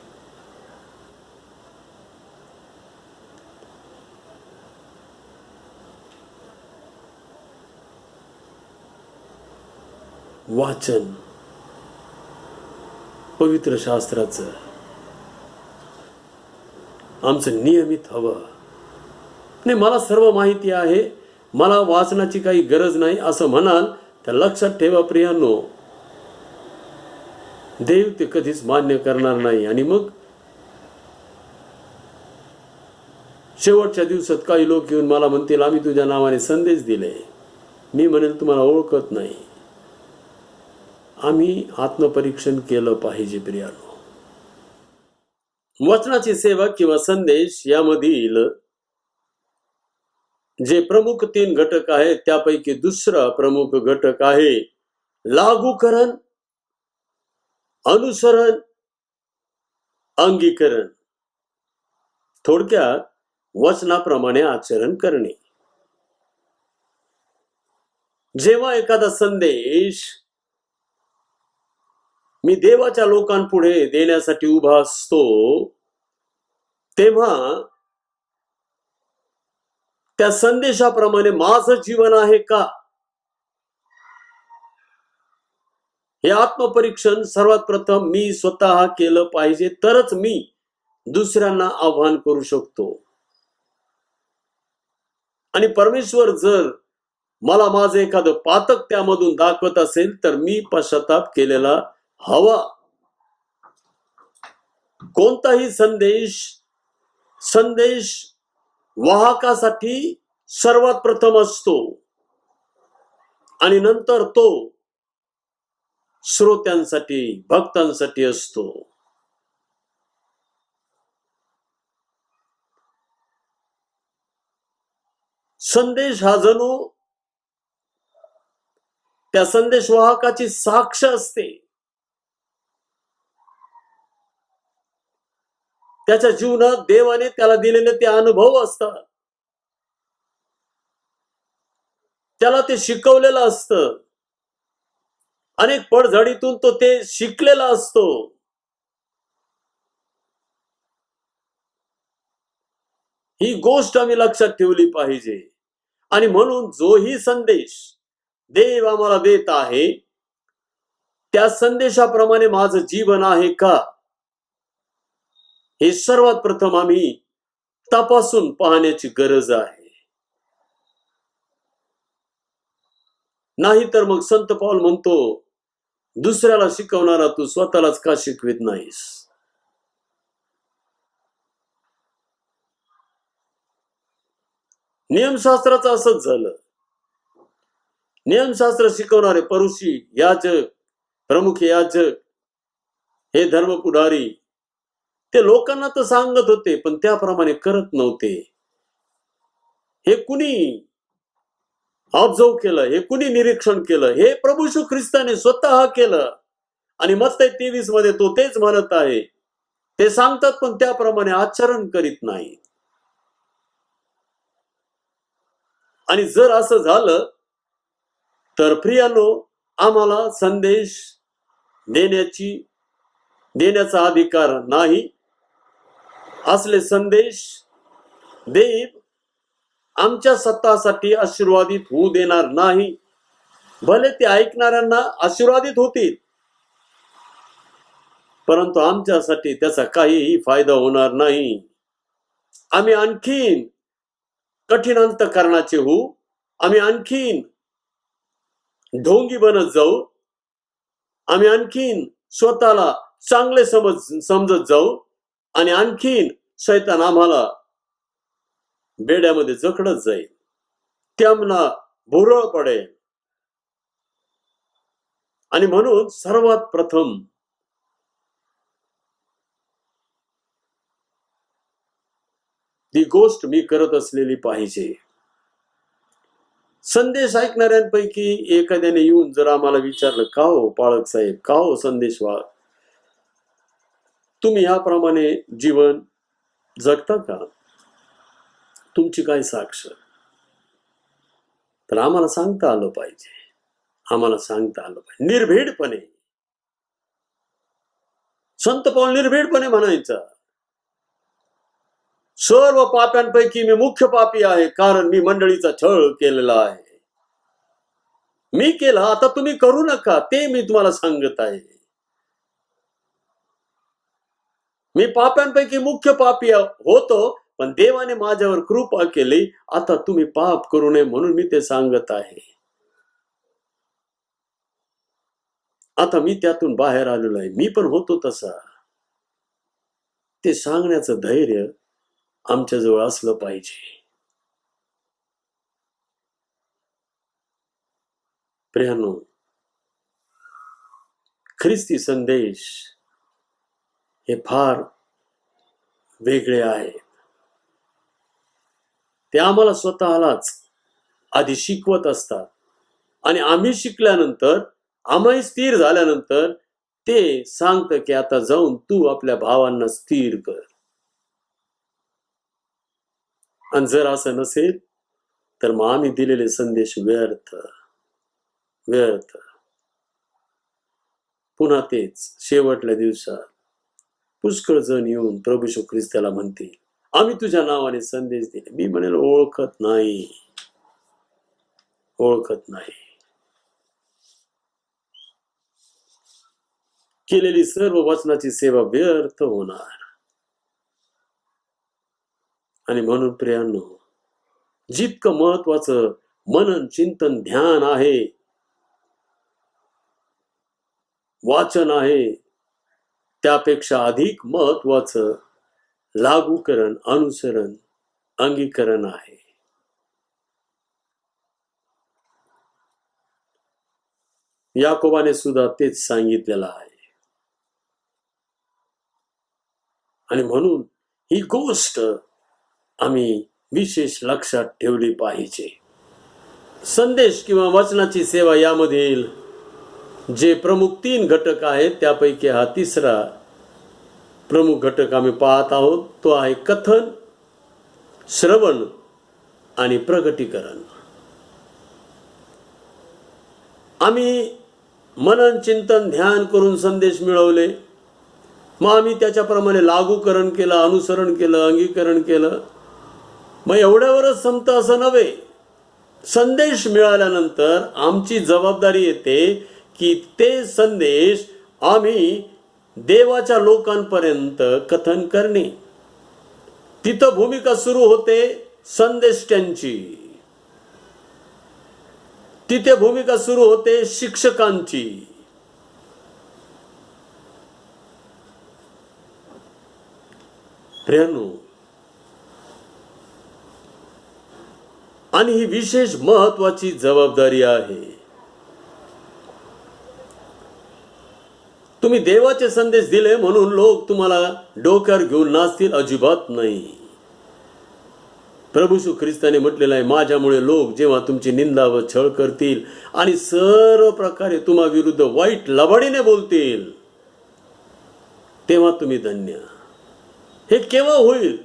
S1: वाचन पवित्र शास्त्राचं आमचं नियमित हवं. नाही, मला सर्व माहिती आहे, मला वाचनाची काही गरज नाही असं म्हणाल तर लक्षात ठेवा प्रियांनो, देव ते कधीच मान्य करणार नाही. आणि मग शेवटच्या दिवसात काही लोक येऊन मला म्हणतील आम्ही तुझ्या नावाने संदेश दिले. मी म्हणेल तुम्हाला ओळखत नाही. आम्ही आत्मपरीक्षण केलं पाहिजे प्रियांनो. वचनाची सेवा किंवा संदेश यामधील जे प्रमुख 3 घटक आहेत त्यापैकी दुसरा प्रमुख घटक आहे लागूकरण, अनुसरण, अंगीकरण. थोडक्यात वचनाप्रमाणे आचरण करणे. जेव्हा एखादा संदेश मी देवाच्या लोकांपुढे देण्यासाठी उभा असतो तेव्हा त्या संदेशाप्रमाणे माझं जीवन आहे का हे आत्मपरीक्षण सर्वात प्रथम मी स्वतः केलं पाहिजे. तरच मी दुसऱ्यांना आव्हान करू शकतो. आणि परमेश्वर जर मला माझं एखादं पातक त्यामधून दाखवत असेल तर मी पश्चाताप केलेला हवा. कोणताही संदेश वाहकासाठी सर्वात प्रथम असतो आणि नंतर तो श्रोत्यांसाठी, भक्तांसाठी असतो. संदेश हा जणू त्या संदेश वाहकाची साक्ष असते. त्याच्या जीवनात देवाने त्याला दिलेले ते अनुभव असतात. त्याला ते शिकवलेलं असतं. अनेक पडझडीतून तो ते शिकलेला असतो. ही गोष्ट आम्ही लक्षात ठेवली पाहिजे. आणि म्हणून जोही संदेश देव आम्हाला देत आहे त्या संदेशाप्रमाणे माझं जीवन आहे का हे सर्वात प्रथम आम्ही तपासून पाहण्याची गरज आहे. नाहीतर मग संत पौल म्हणतो दुसऱ्याला शिकवणारा तू स्वतःलाच का शिकवित नाहीस. नियमशास्त्राचं असंच झालं. नियमशास्त्र शिकवणारे परुषी, याजक, प्रमुख याजक, हे धर्मपुढारी, ते लोकांना तर सांगत होते पण त्याप्रमाणे करत नव्हते. हे कुणी ऑब्झर्व केलं, हे कुणी निरीक्षण केलं? हे प्रभू येशू ख्रिस्ताने स्वतः केलं. आणि मत्तई 23 मध्ये तो तेच म्हणत आहे. ते सांगतात पण त्याप्रमाणे आचरण करीत नाही. आणि जर असं झालं तर प्रियानो, आम्हाला संदेश देण्याचा अधिकार नाही. असले संदेश देव आमच्या स्वतःसाठी आशीर्वादित होऊ देणार नाही. भले ते ऐकणाऱ्यांना आशीर्वादित होतील, परंतु आमच्यासाठी त्याचा काहीही फायदा होणार नाही. आम्ही आणखीन कठीण अंतःकरणाचे होऊ, आम्ही आणखीन ढोंगी बनत जाऊ, आम्ही आणखीन स्वतःला चांगले समजत जाऊ आणि आणखीन शैतान आम्हाला बेड्यामध्ये जखडत जाईल, त्यामना भुरळ पडेल. आणि म्हणून सर्वात प्रथम ती गोष्ट मी करत असलेली पाहिजे. संदेश ऐकणाऱ्यांपैकी एखाद्याने येऊन जर आम्हाला विचारलं, का हो पाळक साहेब, का हो संदेशवाद, तुम्ही याप्रमाणे जीवन जगता का? तुमची काय साक्ष? तर आम्हाला सांगता आलं पाहिजे. आम्हाला सांगता आलं पाहिजे निर्भीडपणे. संत पौल निर्भीडपणे म्हणायचा, सर्व पाप्यांपैकी मी मुख्य पापी आहे, कारण मी मंडळीचा छळ केलेला आहे. मी केला, आता तुम्ही करू नका, ते मी तुम्हाला सांगत आहे. मी पाप्यांपैकी मुख्य पापी होतो, पण देवाने माझ्यावर कृपा केली. आता तुम्ही पाप करू नये म्हणून मी ते सांगत आहे. आता मी त्यातून बाहेर आलेलो आहे. मी पण होतो तसा. ते सांगण्याचं धैर्य आमच्याजवळ असलं पाहिजे. प्रियानो, ख्रिस्ती संदेश हे फार वेगळे आहे. ते आम्हाला स्वतःलाच आधी शिकवत असतात आणि आम्ही शिकल्यानंतर, आम्ही स्थिर झाल्यानंतर ते सांगतं की आता जाऊन तू आपल्या भावांना स्थिर कर. आणि जर असं नसेल तर मग आम्ही दिलेले संदेश व्यर्थ. पुन्हा तेच शेवटल्या दिवसात पुष्कळ जण येऊन प्रभू येशू ख्रिस्ताला म्हणतील, आम्ही तुझ्या नावाने संदेश दिले. मी म्हणेल, ओळखत नाही. केलेली सर्व वचनाची सेवा व्यर्थ होणार. आणि म्हणून प्रियांनो, जितकं महत्वाचं मनन, चिंतन, ध्यान आहे, वाचन आहे, त्यापेक्षा अधिक महत्वाचं लागूकरण, अनुसरण, अंगीकरण आहे. याकोबाने सुद्धा तेच सांगितलेलं आहे. आणि म्हणून ही गोष्ट आम्ही विशेष लक्षात ठेवली पाहिजे. संदेश किंवा वचनाची सेवा यामधील जे प्रमुख 3 घटक आहेत, त्यापैकी हा तिसरा प्रमुख घटक आम्ही पाहत आहोत. तो आहे कथन, श्रवण आणि प्रगटीकरण. आम्ही मनन, चिंतन, ध्यान करून संदेश मिळवले, मग आम्ही त्याच्याप्रमाणे लागूकरण केलं, अनुसरण केलं, अंगीकरण केलं. मग एवढ्यावरच संपतं असं नव्हे. संदेश मिळाल्यानंतर आमची जबाबदारी येते की ते संदेश आम्ही देवाच्या लोकांपर्यंत कथन करणे. तिथं भूमिका सुरू होते संदेष्ट्यांची, तिथे भूमिका सुरू होते शिक्षकांची. प्रियांनो, आणि ही विशेष महत्वाची जबाबदारी आहे. तुम्ही देवाचे संदेश दिले म्हणून लोक तुम्हाला डोक्यावर घेऊन नाचतील, अजिबात नाही. प्रभू येशू ख्रिस्ताने म्हटलेलं आहे, माझ्यामुळे लोक जेव्हा तुमची निंदा व छळ करतील आणि सर्व प्रकारे तुम्हा विरुद्ध वाईट लबाडीने बोलतील, तेव्हा तुम्ही धन्य. हे केव्हा होईल?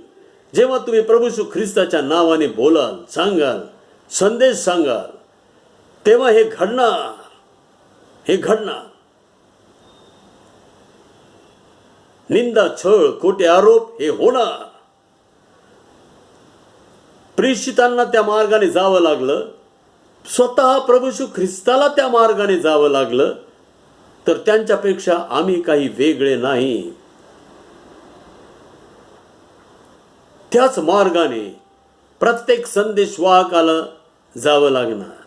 S1: जेव्हा तुम्ही प्रभू येशू ख्रिस्ताच्या नावाने बोलाल, सांगाल, संदेश सांगाल, तेव्हा हे घडणार. हे घडणार. निंदा, छळ, खोटे आरोप हे होणार. प्रेषितांना त्या मार्गाने जावं लागलं, स्वतः प्रभू येशू ख्रिस्ताला त्या मार्गाने जावं लागलं, तर त्यांच्यापेक्षा आम्ही काही वेगळे नाही. त्याच मार्गाने प्रत्येक संदेशवाहकाला जावं लागणार.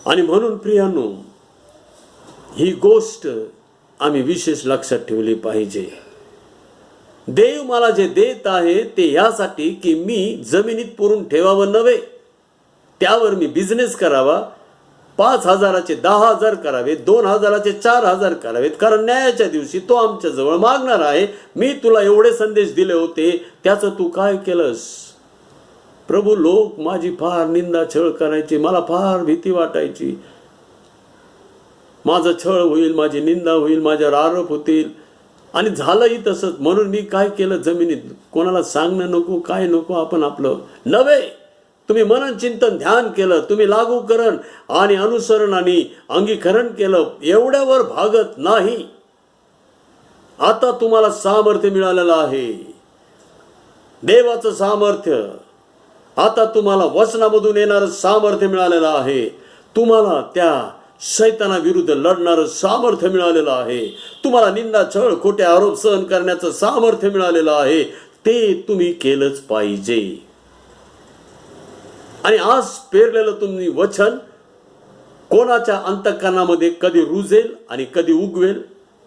S1: आणि म्हणून प्रियांनो, ही गोष्ट आम्ही विशेष लक्षात ठेवली पाहिजे. देव मला जे देत आहे ते यासाठी की मी जमिनीत पुरून ठेवावं नव्हे, त्यावर मी बिझनेस करावा. 5,000चे 10,000 करावे, 2,000चे 4,000 करावेत, कारण न्यायाच्या दिवशी तो आमच्या जवळ मागणार आहे. मी तुला एवढे संदेश दिले होते, त्याचं तू काय केलंस? प्रभू, लोक माझी फार निंदा छळ करायची, मला फार भीती वाटायची. माझं छळ होईल, माझी निंदा होईल, माझ्यावर आरोप होतील, आणि झालंही तसंच. म्हणून मी काय केलं, जमिनीत कोणाला सांगणं नको, काय नको, आपण आपलं नव्हे. तुम्ही मनन चिंतन ध्यान केलं, तुम्ही लागूकरण आणि अनुसरण आणि अंगीकरण केलं, एवढ्यावर भागत नाही. आता तुम्हाला सामर्थ्य मिळालेलं आहे, देवाचं सामर्थ्य. आता तुम्हाला वचनामधून येणारं सामर्थ्य मिळालेलं आहे. तुम्हाला त्या शैतानाविरुद्ध लढणारं सामर्थ्य मिळालेलं आहे. तुम्हाला निंदा, छळ, खोटे आरोप सहन करण्याचं सामर्थ्य मिळालेलं आहे. ते तुम्ही केलंच पाहिजे. आणि आज पेरलेलं तुम्ही वचन कोणाच्या अंतःकरणामध्ये कधी रुजेल आणि कधी उगवेल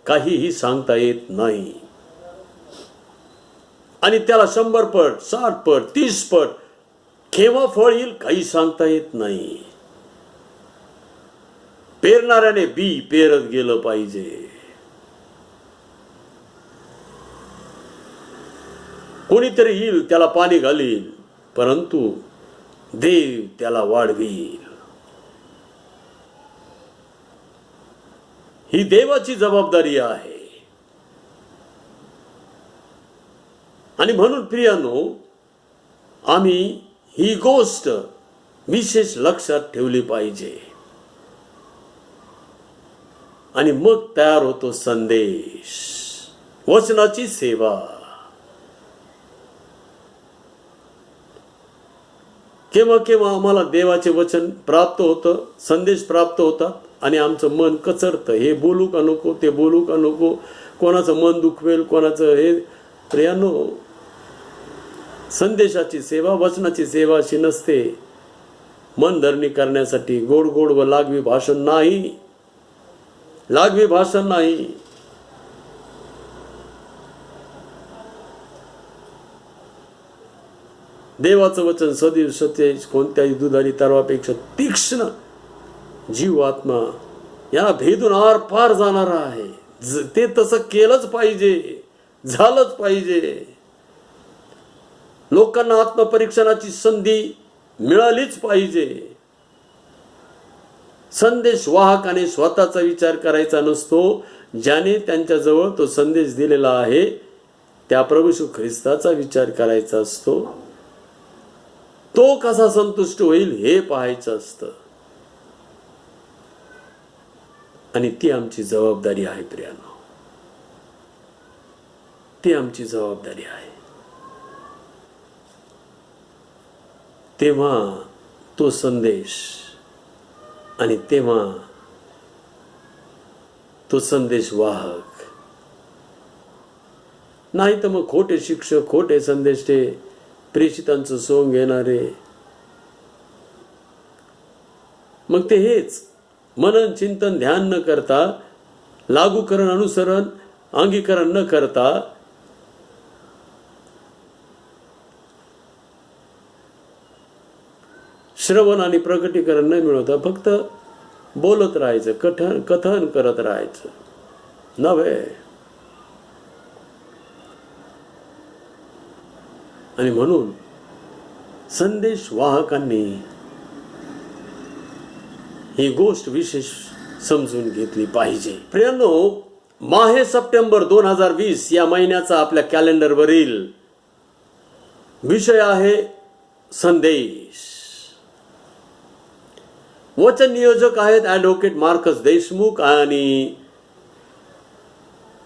S1: काहीही सांगता येत नाही. आणि त्याला 100 पट, 60 पट, 30 पट केव्हा फळ येईल काही सांगता येत नाही. पेरणाऱ्याने बी पेरत गेलं पाहिजे. कोणीतरी येईल, त्याला पाणी घालील, परंतु देव त्याला वाढवील. ही देवाची जबाबदारी आहे. आणि म्हणून प्रियांनो, आम्ही ही गोष्ट विशेष लक्षात ठेवली पाहिजे. आणि मग तयार होतो संदेश, वचनाची सेवा. केव्हा केव्हा आम्हाला देवाचे वचन प्राप्त होतं, संदेश प्राप्त होतात, आणि आमचं मन कचरतं, हे बोलू का नको, ते बोलू का नको, कोणाचं मन दुखवेल, कोणाचं हे. प्रियांनो, संदेशाची सेवा, वचनाची सेवा अशी नसते मनधरणी करण्यासाठी. गोड गोड व लागवी भाषण नाही, लागवी भाषण नाही. देवाचं वचन सदैव सत्य, कोणत्याही दुधारी तरवापेक्षा तीक्ष्ण, जीव आत्मा याला भेदून आर पार जाणारा आहे. ते तसं केलंच पाहिजे, झालंच पाहिजे. लोकांना आत्मपरीक्षणाची संधी मिळालीच पाहिजे. संदेश वाहकाने स्वतःचा विचार करायचा नसतो. ज्याने त्यांच्याजवळ तो संदेश दिलेला आहे त्या प्रभू येशू ख्रिस्ताचा विचार करायचा असतो. तो कसा संतुष्ट होईल हे पाहायचं असतं. आणि ती आमची जबाबदारी आहे प्रियांनो, ती आमची जबाबदारी आहे. तेव्हा तो संदेश आणि तेव्हा तो संदेश वाहक. नाही तर मग खोटे शिक्षक, खोटे संदेश, ते प्रेषितांचं सोंग घेणारे, मग ते हेच मनन चिंतन ध्यान न करता लागूकरण अनुसरण अंगीकरण न करता श्रवण आणि प्रकटीकरण न मिळवता फक्त बोलत राहायचं, कथन करत राहायचं नव्हे. आणि म्हणून संदेश वाहकांनी ही गोष्ट विशेष समजून घेतली पाहिजे. प्रियांनो, माहे सप्टेंबर 2020 या महिन्याचा आपल्या कॅलेंडरवरील विषय आहे संदेश. वचन नियोजक आहेत ॲडव्होकेट मार्कस देशमुख आणि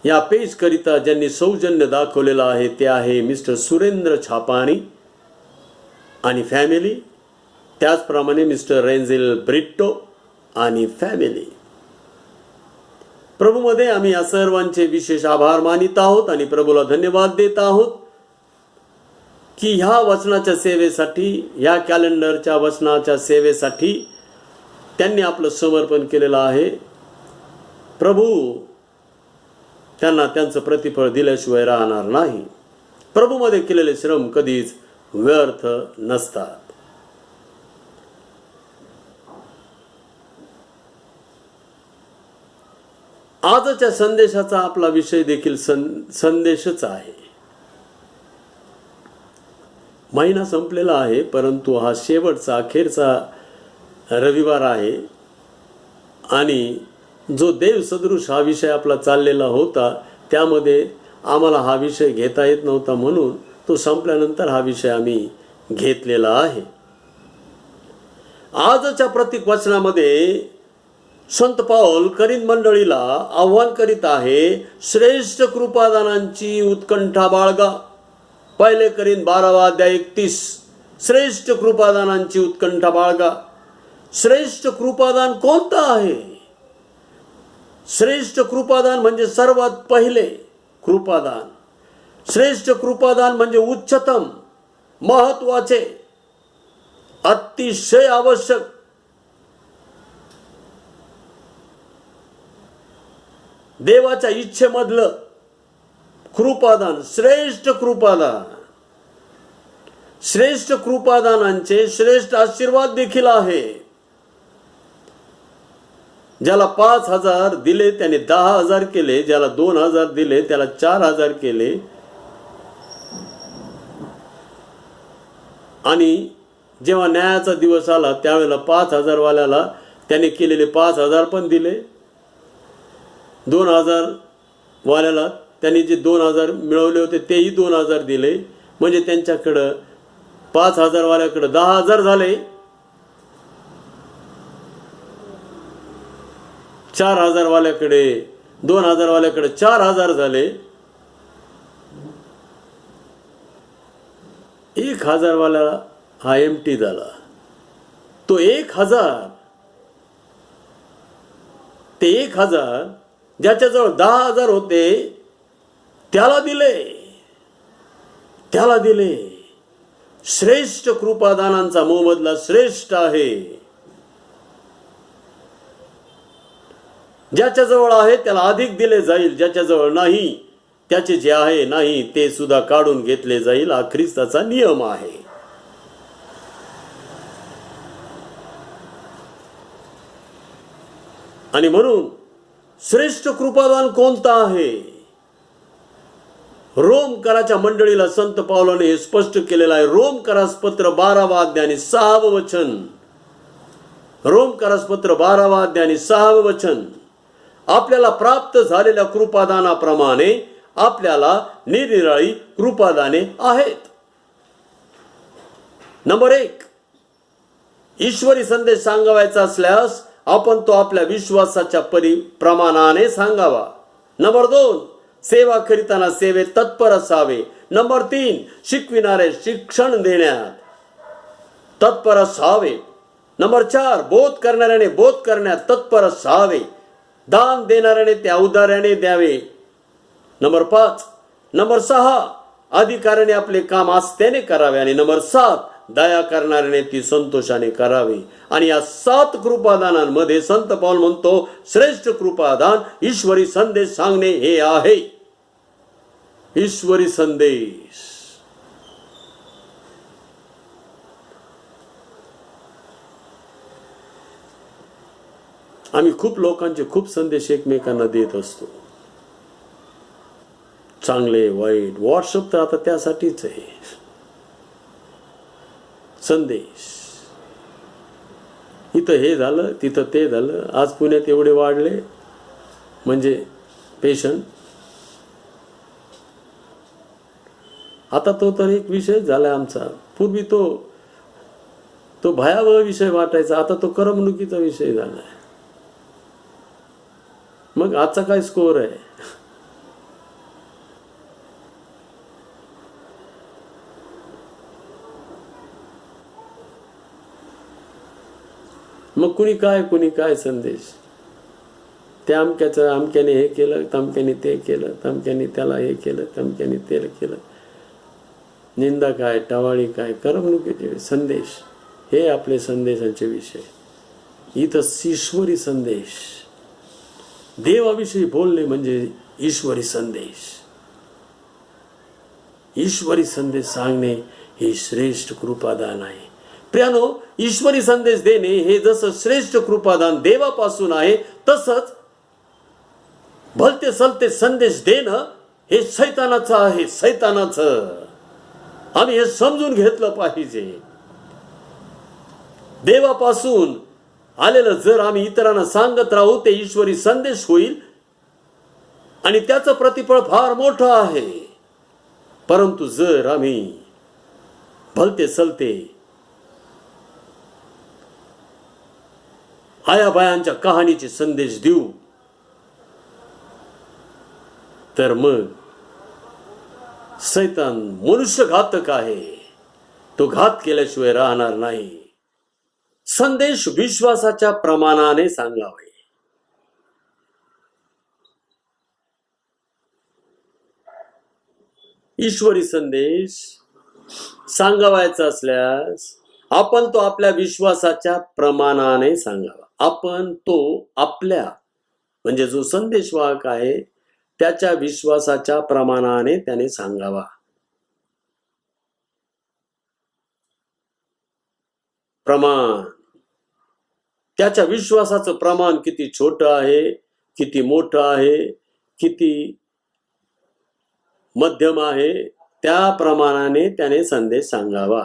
S1: या पेज करिता ज्यांनी सौजन्य दाखवलेलं आहे ते आहे मिस्टर सुरेंद्र छापाणी आणि फॅमिली, त्याचप्रमाणे मिस्टर रेंझेल ब्रिट्टो आणि फॅमिली. प्रभूमध्ये आम्ही या सर्वांचे विशेष आभार मानित आहोत आणि प्रभूला धन्यवाद देत आहोत की ह्या वचनाच्या सेवेसाठी, ह्या कॅलेंडरच्या वचनाच्या सेवेसाठी त्यांनी आपलं समर्पण केलेलं आहे. प्रभू त्यांना त्यांचं प्रतिफळ दिल्याशिवाय राहणार नाही. प्रभूमध्ये केलेले श्रम कधीच व्यर्थ नसतात. आजच्या संदेशाचा आपला विषय देखील संदेशच आहे. महिना संपलेला आहे, परंतु हा शेवटचा अखेरचा रविवार आहे आणि जो देव सदृश हा विषय आपला चाललेला होता त्यामध्ये आम्हाला हा विषय घेता येत नव्हता, म्हणून तो संपल्यानंतर हा विषय आम्ही घेतलेला आहे. आजच्या प्रत्येक वचनामध्ये संत पाऊल करीन मंडळीला आव्हान करीत आहे, श्रेष्ठ कृपादानांची उत्कंठा बाळगा. पहिले करीन 12:31 श्रेष्ठ कृपादानांची उत्कंठा बाळगा. श्रेष्ठ कृपादान कोणतं आहे? श्रेष्ठ कृपादान म्हणजे सर्वात पहिले कृपादान. श्रेष्ठ कृपादान म्हणजे उच्चतम, महत्वाचे, अतिशय आवश्यक. देवाच्या इच्छेमधलं कृपादान, श्रेष्ठ कृपादान. श्रेष्ठ कृपादानांचे श्रेष्ठ आशीर्वाद देखील आहे. ज्याला 5,000 दिले त्याने 10,000 केले, ज्याला 2,000 दिले त्याला 4,000 केले. आणि जेव्हा न्यायाचा दिवस आला त्यावेळेला 5,000 वाल्याला त्याने केलेले 5,000 पण दिले. 2,000 वाल्याला त्यांनी जे 2,000 मिळवले होते तेही 2,000 दिले. म्हणजे त्यांच्याकडं 5,000 वाल्याकडं 10,000 झाले. 4,000 वाल्याकडे 2,000 वाल्याकडे 4,000 झाले. 1,000 वाल्याला हा एम्प्टी झाला. तो 1,000 ते 1,000 ज्याच्याजवळ 10,000 होते त्याला दिले. श्रेष्ठ कृपादानांचा मोबदला श्रेष्ठ आहे. ज्याच्याजवळ आहे त्याला अधिक दिले जाईल, ज्याच्याजवळ नाही त्याचे जे आहे नाही ते सुद्धा काढून घेतले जाईल. हा ख्रिस्ताचा नियम आहे. आणि म्हणून श्रेष्ठ कृपादान कोणता आहे? रोमकराच्या मंडळीला संत पावलाने हे स्पष्ट केलेलं आहे. रोमकरास पत्र 12वा अध्याय आणि 6वे वचन. रोमकरास पत्र 12वा अध्याय आणि 6वे वचन. आपल्याला प्राप्त झालेल्या कृपादानाप्रमाणे आपल्याला निरनिराळी कृपादाने आहेत. नंबर 1, ईश्वरी संदेश सांगावायचा असल्यास आपण तो आपल्या विश्वासाच्या प्रमाणाने सांगावा. नंबर 2, सेवा करीताना सेवेत तत्पर असावे. नंबर 3, शिकविणारे शिक्षण देण्यात तत्पर असावे. नंबर 4, बोध करणाऱ्याने बोध करण्यात तत्पर असावे. दान देणाऱ्याने ते औदार्याने द्यावे. नंबर 5. नंबर 6, अधिकाऱ्याने आपले काम आस्थेने करावे. आणि नंबर 7, दया करणाऱ्याने ती संतोषाने करावे. आणि या 7 कृपादानांमध्ये संत पाऊल म्हणतो श्रेष्ठ कृपादान ईश्वरी संदेश सांगणे हे आहे. ईश्वरी संदेश. आम्ही खूप लोकांचे खूप संदेश एकमेकांना देत असतो, चांगले वाईट. व्हॉट्सअप तर आता त्यासाठीच आहे. संदेश, इथं हे झालं तिथं ते झालं, आज पुण्यात एवढे वाढले म्हणजे पेशंट. आता तो तर एक विषय झाला आमचा. पूर्वी तो भयावह विषय वाटायचा, आता तो करमणुकीचा विषय झालाय. मग आजचा काय स्कोअर आहे? मग कुणी काय संदेश. त्या अमक्याने हे केलं, तमक्याने ते केलं, तमक्याने त्याला हे केलं, तमक्याने ते केलं. निंदा काय, टवाळी काय, करमणुकीचे संदेश, हे आपले संदेशांचे विषय. इथं ईश्वरी संदेश, देवाविषयी बोलणे म्हणजे ईश्वरी संदेश. ईश्वरी संदेश सांगणे हे श्रेष्ठ कृपादान आहे. प्रियानो, ईश्वरी संदेश देणे हे जसं श्रेष्ठ कृपादान देवापासून आहे, तसंच भलते सलते संदेश देणं हे सैतानाचं आहे. सैतानाचं. आम्ही हे समजून घेतलं पाहिजे. देवापासून आलेलं जर आम्ही इतरांना सांगत राहू, ते ईश्वरी संदेश होईल आणि त्याचं प्रतिफळ फार मोठं आहे. परंतु जर आम्ही भलते सलते आयाबायांच्या कहाणीचे संदेश देऊ, तर मग सैतान मनुष्य घातक आहे. तो घात केल्याशिवाय राहणार नाही. संदेश विश्वासाच्या प्रमाणाने सांगावे. ईश्वरी संदेश सांगावायचा असल्यास आपण तो आपल्या विश्वासाच्या प्रमाणाने सांगावा. आपण तो आपल्या म्हणजे जो संदेशवाहक आहे त्याच्या विश्वासाच्या प्रमाणाने त्याने सांगावा. प्रमाण, त्याच्या विश्वासाचं प्रमाण किती छोटं आहे, किती मोठं आहे, किती मध्यम आहे, त्या प्रमाणाने त्याने संदेश सांगावा.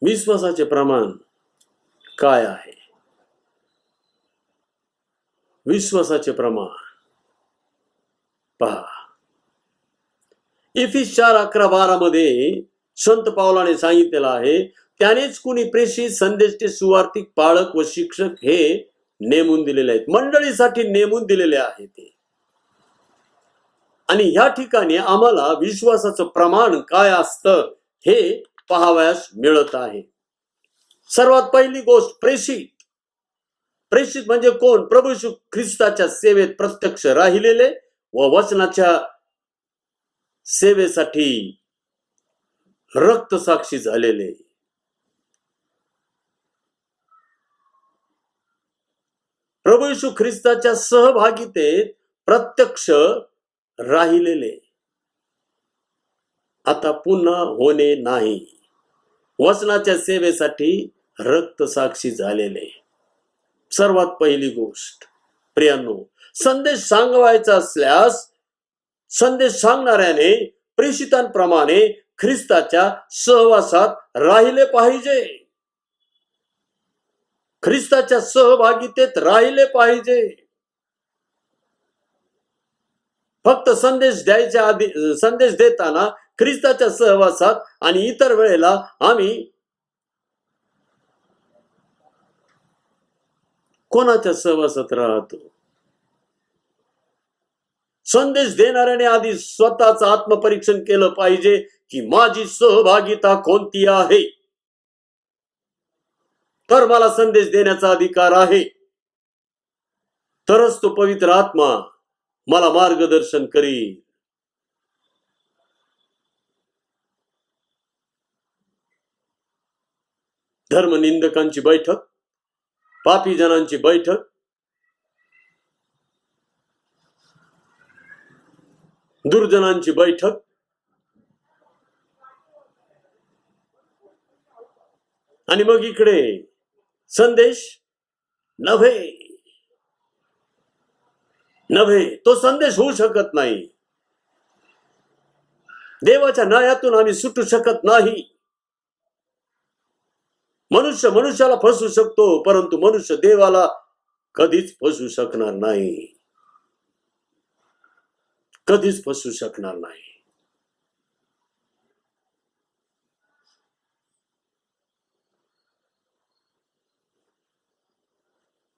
S1: विश्वासाचे प्रमाण काय आहे? विश्वासाचे प्रमाण पहा. इफिस 4:11-12 मध्ये संत पावलाने सांगितलेलं आहे, त्यानेच कुणी प्रेषित, संदेशचे सुवार्तिक, पाळक व शिक्षक हे नेमून दिलेले आहेत. मंडळीसाठी नेमून दिलेले आहे ते. आणि ह्या ठिकाणी आम्हाला विश्वासाचं प्रमाण काय असतं हे पाहावयास मिळत आहे. सर्वात पहिली गोष्ट, प्रेषित. प्रेषित म्हणजे कोण? प्रभू येशू ख्रिस्ताच्या सेवेत प्रत्यक्ष राहिलेले व वचनाच्या सेवेसाठी रक्तसाक्षी झालेले. प्रभू येशू ख्रिस्ताच्या सहभागितेत प्रत्यक्ष राहिलेले, आता पुन्हा होणे नाही. वचनाच्या सेवेसाठी रक्तसाक्षी झालेले. सर्वात पहिली गोष्ट. प्रियांनो, संदेश सांगवायचा असल्यास संदेश सांगणाऱ्याने प्रेषितांप्रमाणे ख्रिस्ताच्या सहवासात राहिले पाहिजे. ख्रिस्ताच्या सहभागितेत राहिले पाहिजे. फक्त संदेश द्यायच्या आधी, संदेश देताना ख्रिस्ताच्या सहवासात आणि इतर वेळेला आम्ही कोणाच्या सहवासात राहतो? संदेश देणाऱ्याने आधी स्वतःचं आत्मपरीक्षण केलं पाहिजे की माझी सहभागिता कोणती आहे, तर मला संदेश देण्याचा अधिकार आहे. तरच तो पवित्र आत्मा मला मार्गदर्शन करील. धर्मनिंदकांची बैठक पापी जनांची बैठक, दुर्जनांची बैठक, आणि मग इकडे संदेश नव्हे नव्हे, तो संदेश होऊ शकत नाही. देवाच्या न्यायातून आम्ही सुटू शकत नाही. मनुष्य मनुष्याला फसवू शकतो, परंतु मनुष्य देवाला कधीच फसवू शकणार नाही. कधीच फसवू शकणार नाही.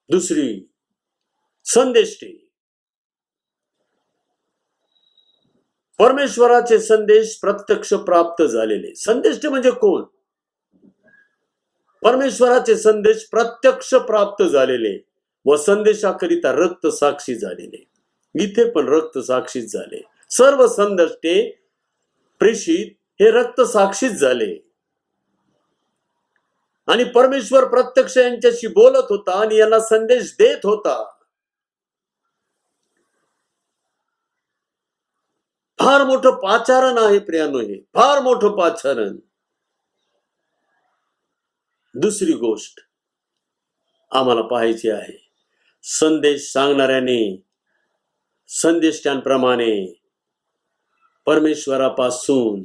S1: दुसरी संदेष्टी. परमेश्वराचे संदेश प्रत्यक्ष प्राप्त झालेले. संदेष्टी म्हणजे कोण? परमेश्वराचे संदेश प्रत्यक्ष प्राप्त झालेले व संदेशाकरिता रक्त साक्षी झालेले. इथे पण रक्त साक्षीच झाले. सर्व संदेष्टे प्रेषित हे रक्त साक्षीच झाले. आणि परमेश्वर प्रत्यक्ष यांच्याशी बोलत होता आणि यांना संदेश देत होता. फार मोठं पाचारण आहे प्रियानो, हे फार मोठं पाचारण. दुसरी गोष्ट आम्हाला पाहायची आहे, संदेश सांगणाऱ्याने संदेशांप्रमाणे परमेश्वरापासून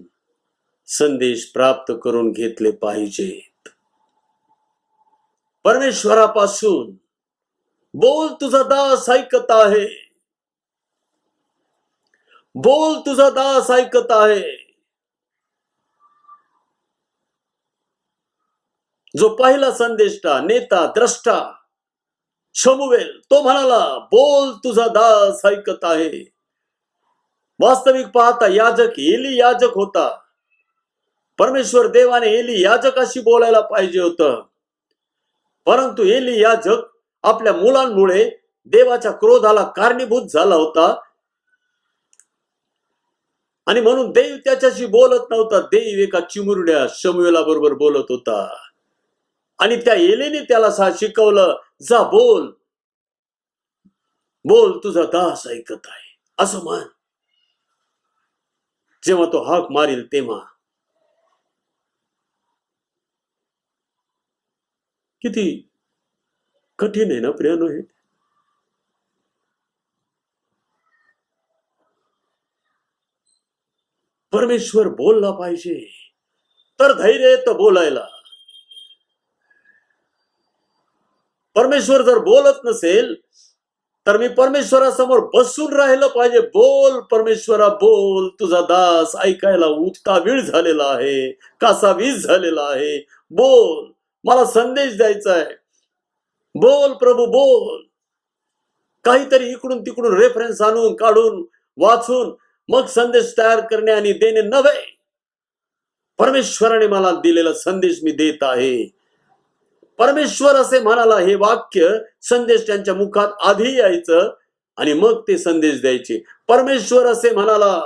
S1: संदेश प्राप्त करून घेतले पाहिजेत. परमेश्वरापासून बोल तुझा दास ऐकत आहे, बोल तुझा दास ऐकत आहे. जो पहिला संदेष्टा, नेता, द्रष्टा शमूएल, तो म्हणाला बोल तुझा दास ऐकत आहे. वास्तविक पाहता याजक एली याजक होता. परमेश्वर देवाने एली याजकाशी बोलायला पाहिजे होतं, परंतु एली याजक आपल्या मुलांमुळे देवाच्या क्रोधाला कारणीभूत झाला होता आणि म्हणून देव त्याच्याशी बोलत नव्हता. देव एका चिमुरड्या शमूएला बरोबर बोलत होता आणि त्या एलीने त्याला शिकवलं, जा बोल, बोल तुझा दास ऐकत आहे असं म्हण. जेव्हा तो हाक मारील तेव्हा. किती कठीण आहे ना प्रियानो हे. परमेश्वर बोलला पाहिजे तर धैर्य येतं बोलायला. परमेश्वर जर बोलत नसेल तर मी परमेश्वरासमोर बसून राहिलं पाहिजे. बोल परमेश्वरा बोल, तुझा दास ऐकायला उत्तावीळ झालेला आहे, कासावीस झालेला आहे. बोल, मला संदेश द्यायचा आहे. बोल प्रभू बोल. काहीतरी इकडून तिकडून रेफरन्स आणून काढून वाचून मग संदेश तयार करणे आणि देणे नव्हे. परमेश्वराने मला दिलेला संदेश मी देत आहे. परमेश्वर असे म्हणाला, हे वाक्य संदेश त्यांच्या मुखात आधी यायचं आणि मग ते संदेश द्यायचे. परमेश्वर असे म्हणाला.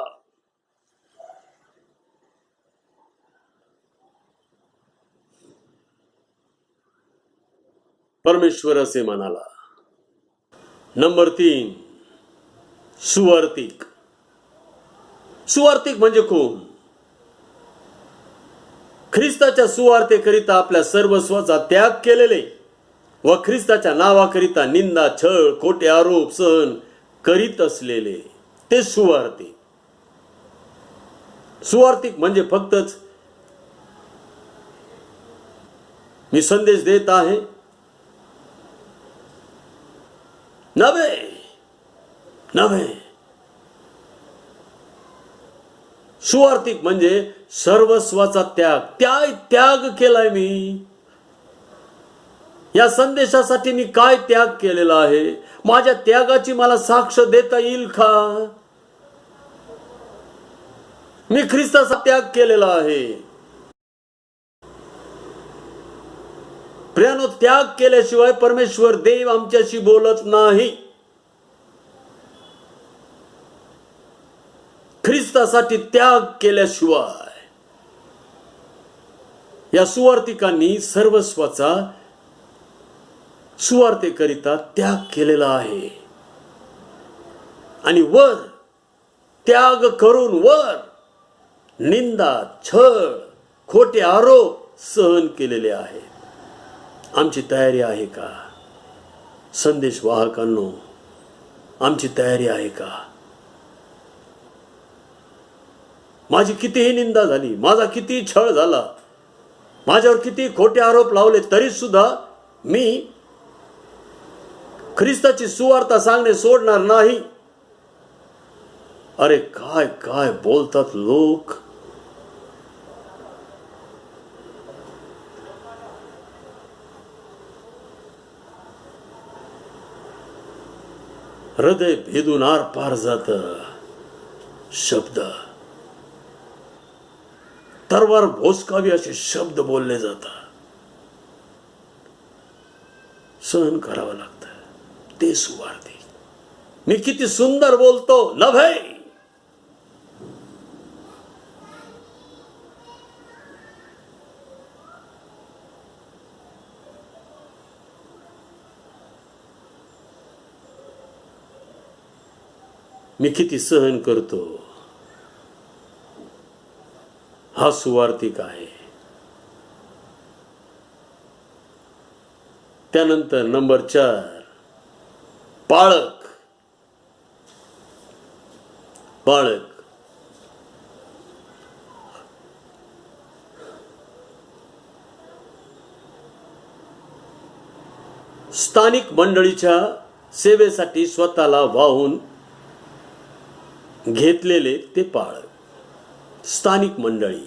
S1: परमेश्वर असे म्हणाला. नंबर 3, सुवार्तिक. सुवार्तिक म्हणजे कोण? ख्रिस्ताच्या सुवार्तेकरिता आपल्या सर्वस्वाचा त्याग केलेले व ख्रिस्ताच्या नावाकरिता निंदा, छळ, खोटे आरोप सहन करीत असलेले ते सुवार्तिक. सुवार्तिक म्हणजे फक्तच मी संदेश देत आहे नव्हे, नव्हे. सुवार्तिक म्हणजे सर्वस्वाचा त्याग केलाय मी. या संदेशासाठी मी काय त्याग केलेला आहे? माझ्या त्यागाची मला साक्ष देता येईल का? मी ख्रिस्ताचा त्याग केलेला आहे. प्रियानो, त्याग केल्याशिवाय परमेश्वर देव आमच्याशी बोलत नाही. ख्रिस्तासाठी त्याग केल्याशिवाय. या सुवार्तिकांनी सर्वस्वाचा सुवार्तेकरिता त्याग केलेला आहे. आणि वर त्याग करून वर निंदा, छळ, खोटे आरोप सहन केलेले आहेत. आमची तयारी आहे का? संदेश वाहकांनो, आमची तयारी आहे का? माझी कितीही निंदा झाली, माझा किती छळ झाला, माझ्यावर किती खोटे आरोप लावले, तरी सुद्धा मी ख्रिस्ताची सुवार्ता सांगणे सोडणार नाही. अरे काय काय बोलतात लोक. हृदय भेदून आर पार जात शब्द, तरवार भोसकावी असे शब्द बोलले जातात. सहन करावं लागतं ते सुवार्थी. मी किती सुंदर बोलतो नव्हे, मी किती सहन करतो, हा सुवार्थिक आहे. त्यानंतर नंबर 4, पाळक. पाळक स्थानिक मंडळीच्या सेवेसाठी स्वतःला वाहून घेतलेले ते पाळक. स्थानिक मंडळी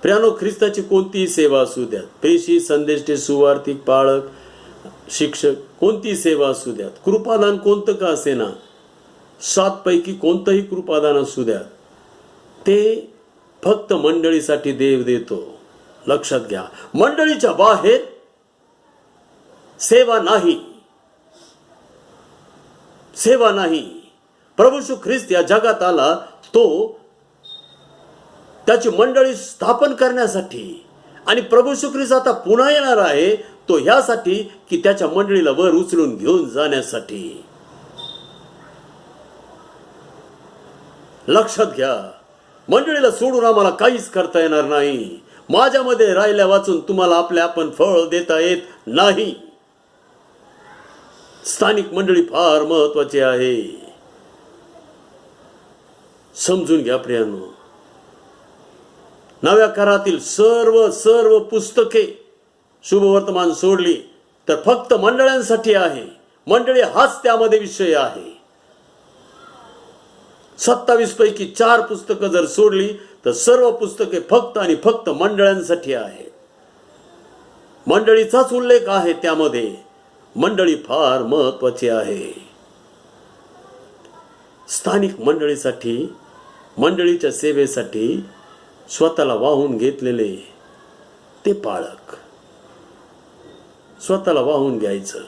S1: प्रियानो, ख्रिस्ताची कोणतीही सेवा असू द्यात, प्रेषित, संदेष्टे, सुवार्थिक, पाळक, शिक्षक, कोणतीही सेवा असू द्यात, कृपादान कोणतं का असेना, 7 पैकी कोणतंही कृपादान असू द्यात, ते फक्त मंडळीसाठी देव देतो. लक्षात घ्या, मंडळीच्या बाहेर सेवा नाही. सेवा नाही. प्रभू येशू ख्रिस्त या जगात आला तो त्याची मंडळी स्थापन करण्यासाठी, आणि प्रभू येशू ख्रिस्त आता पुन्हा येणार आहे तो ह्यासाठी की त्याच्या मंडळीला वर उचलून घेऊन जाण्यासाठी. लक्षात घ्या, मंडळीला सोडून आम्हाला काहीच करता येणार नाही. माझ्यामध्ये राहिल्या वाचून तुम्हाला आपले आपण फळ देता येत नाही. स्थानिक मंडळी फार महत्वाची आहे. समजून घ्या प्रियांनो. नव्या करातील सर्व पुस्तके शुभवर्तमान सोडली तर फक्त मंडळांसाठी आहे. मंडळी हाच त्यामध्ये विषय आहे. 27 पैकी 4 पुस्तकं जर सोडली तर सर्व पुस्तके फक्त आणि फक्त मंडळांसाठी आहे. मंडळीचाच उल्लेख आहे त्यामध्ये. मंडळी फार महत्वाची आहे. स्थानिक मंडळीसाठी, मंडळीच्या सेवेसाठी स्वतःला वाहून घेतलेले ते पाळक. स्वतःला वाहून घ्यायचं.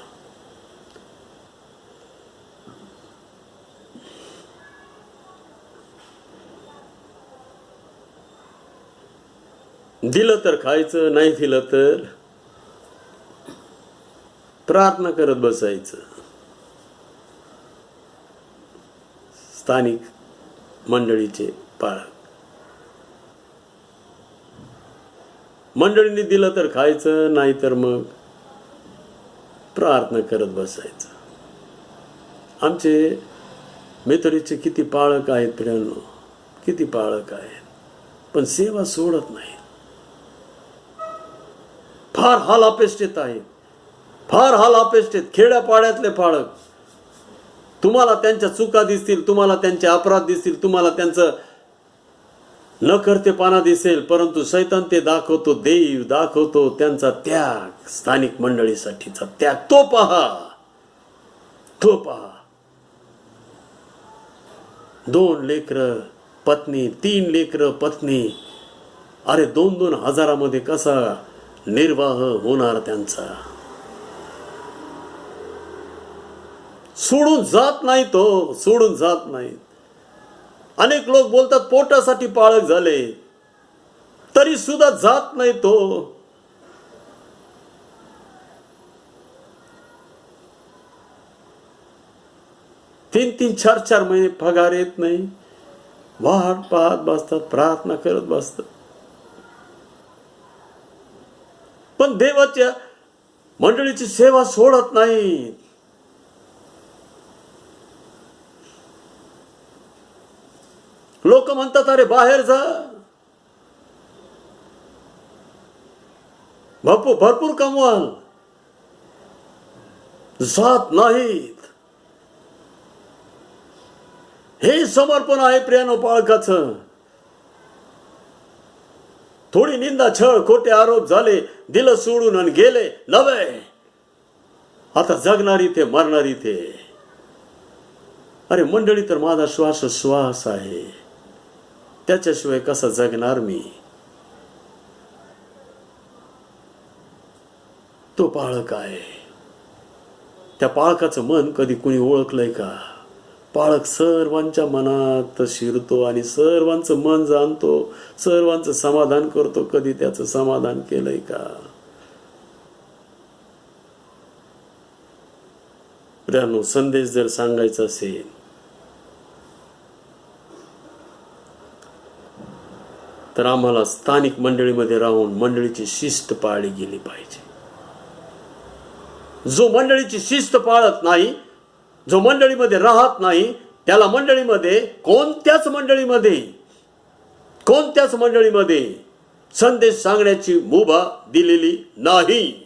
S1: दिलं तर खायचं, नाही दिलं तर प्रार्थना करत बसायचं. स्थानिक मंडळीचे पाळक. मंडळींनी दिलं तर खायचं, नाही तर मग प्रार्थना करत बसायचं. आमचे मेथडीचे किती पाळक आहेत प्रियांनो, किती पाळक आहेत, पण सेवा सोडत नाही. फार हाल अपेष्टित आहेत, फार हाल अपेष्टित. खेड्यापाड्यातले पाळक, तुम्हाला त्यांच्या चुका दिसतील, तुम्हाला त्यांचे अपराध दिसतील, तुम्हाला त्यांचं न करतेपणा दिसेल, परंतु शैतान ते दाखवतो, देव दाखवतो त्यांचा त्याग, स्थानिक मंडळीसाठीचा त्याग. तो पहा, तो पहा. 2 लेकरं पत्नी, 3 लेकरं पत्नी. अरे 2-2 हजारामध्ये कसा निर्वाह होणार त्यांचा? सोडून जात नाही तो, सोडून जात नाही. अनेक लोक बोलतात पोटासाठी पाळक झाले. तरी सुद्धा जात नाही तो. तीन तीन चार चार महिने पगार येत नाही, वाट पाहत बसतात, प्रार्थना करत बसतात. पण देवाच्या मंडळीची सेवा सोडत नाही. लोक म्हणतात अरे बाहेर जा, भरपूर कमवाल, जात नाहीत. हे समर्पण आहे प्रियानो पाळकाचं. थोडी निंदा, छळ, खोटे आरोप झाले, दिलं सोडून आणि गेले नव्हे. आता जगणारी ते, मरणारी ते. अरे मंडळी तर माझा श्वास आहे, त्याच्याशिवाय कसा जगणार मी. तो पाळक आहे. त्या पाळकाचं मन कधी कुणी ओळखलंय का? पाळक सर्वांच्या मनात शिरतो आणि सर्वांचं मन जाणतो, सर्वांचं समाधान करतो. कधी त्याचं समाधान केलंय का? प्रियानो, संदेश जर सांगायचा असेल तर आम्हाला स्थानिक मंडळीमध्ये राहून मंडळीची शिस्त पाळली गेली पाहिजे. जो मंडळीची शिस्त पाळत नाही, जो मंडळीमध्ये राहत नाही, त्याला मंडळीमध्ये कोणत्याच मंडळीमध्ये संदेश सांगण्याची मुभा दिलेली नाही.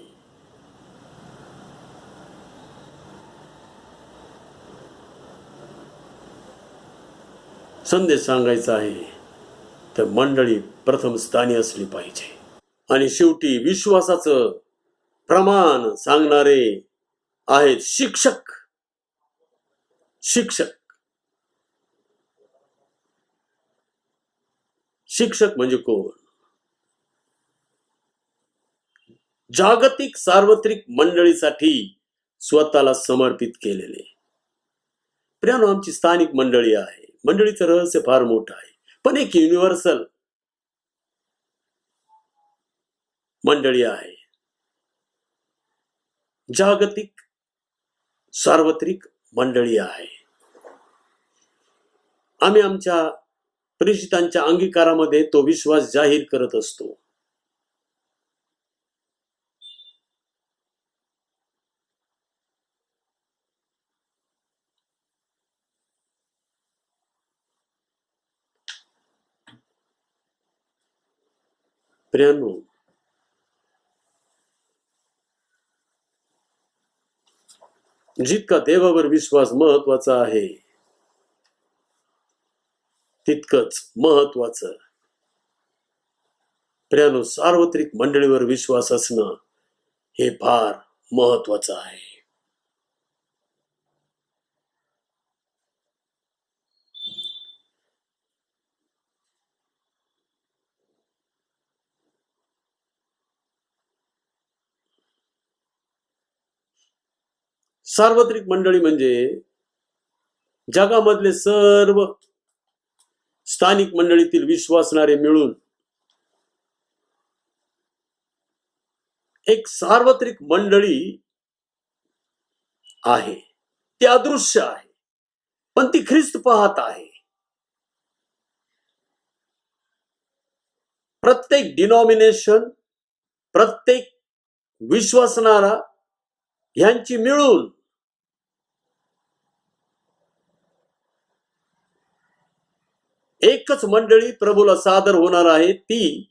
S1: संदेश सांगायचा आहे तर मंडळी प्रथम स्थानी असली पाहिजे. आणि शेवटी विश्वासाचं प्रमाण सांगणारे आहेत शिक्षक. शिक्षक म्हणजे कोण? जागतिक सार्वत्रिक मंडळीसाठी स्वतःला समर्पित केलेले. प्रियानो, आमची स्थानिक मंडळी आहे. मंडळीचं रहस्य फार मोठं आहे, पण एक युनिव्हर्सल मंडळी आहे. जागतिक सार्वत्रिक मंडळी आहे. आम्ही आमच्या परिचितांच्या अंगीकारामध्ये तो विश्वास जाहीर करत असतो. प्रियानो, जितका देवावर विश्वास महत्वाचा आहे, तितकंच महत्वाचं प्रियानो सार्वत्रिक मंडळीवर विश्वास असणं हे फार महत्वाचं आहे. सार्वत्रिक मंडळी म्हणजे जगामधले सर्व स्थानिक मंडळीतील विश्वासणारे मिळून एक सार्वत्रिक मंडळी आहे. ती अदृश्य आहे, पण ती ख्रिस्त पाहत आहे. प्रत्येक डिनॉमिनेशन, प्रत्येक विश्वासणारा यांची मिळून एकच मंडळी प्रभूला सादर होणार आहे, ती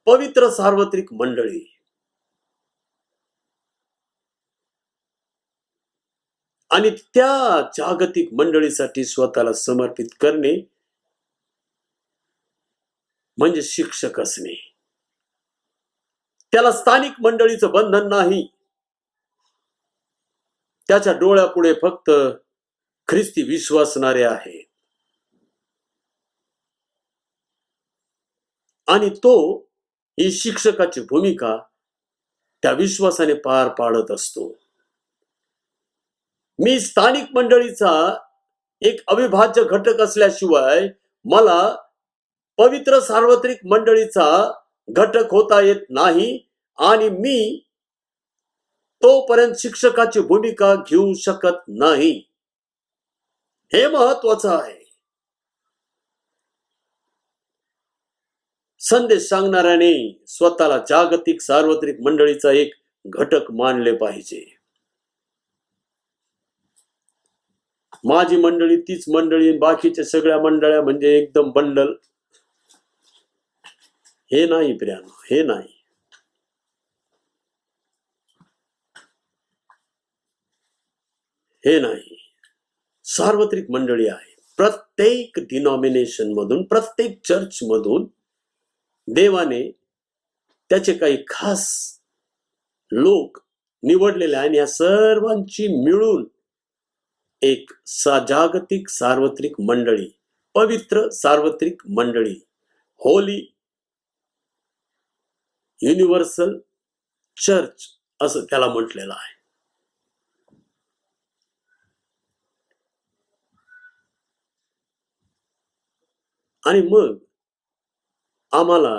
S1: पवित्र सार्वत्रिक मंडळी. आणि त्या जागतिक मंडळीसाठी स्वतःला समर्पित करणे म्हणजे शिक्षक असणे. त्याला स्थानिक मंडळीचं बंधन नाही. त्याच्या डोळ्यापुढे फक्त ख्रिस्ती विश्वासणारे आहे आणि तो ही शिक्षकाची भूमिका त्या विश्वासाने पार पाडत असतो. मी स्थानिक मंडळीचा एक अविभाज्य घटक असल्याशिवाय मला पवित्र सार्वत्रिक मंडळीचा घटक होता येत नाही आणि मी तोपर्यंत शिक्षकाची भूमिका घेऊ शकत नाही. हे महत्वाचं आहे. संदेश सांगणाऱ्याने स्वतःला जागतिक सार्वत्रिक मंडळीचा एक घटक मानले पाहिजे. माझी मंडळी तीच मंडळी, बाकीच्या सगळ्या मंडळ्या म्हणजे एकदम बंडल. हे नाही प्रियानो, हे नाही. हे नाही. सार्वत्रिक मंडळी आहे. प्रत्येक डिनॉमिनेशन मधून, प्रत्येक चर्च मधून देवाने त्याचे काही खास लोक निवडलेले आहे आणि या सर्वांची मिळून एक जागतिक सार्वत्रिक मंडळी, पवित्र सार्वत्रिक मंडळी, होली युनिव्हर्सल चर्च असं त्याला म्हटलेलं आहे. आणि मग आम्हाला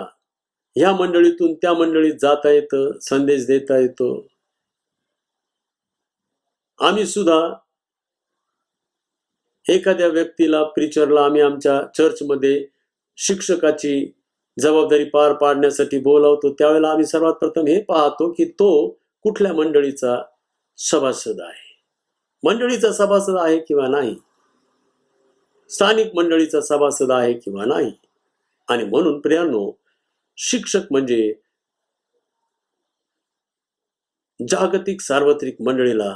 S1: ह्या मंडळीतून त्या मंडळीत जाता येतं, संदेश देता येतो. आम्ही सुद्धा एखाद्या व्यक्तीला, प्रिचरला आम्ही आमच्या चर्चमध्ये शिक्षकाची जबाबदारी पार पाडण्यासाठी बोलावतो. त्यावेळेला आम्ही सर्वात प्रथम हे पाहतो की तो कुठल्या मंडळीचा सभासद आहे, मंडळीचा सभासद आहे किंवा नाही, स्थानिक मंडळीचा सभासद आहे किंवा नाही. आणि म्हणून प्रियानो, शिक्षक म्हणजे जागतिक सार्वत्रिक मंडळीला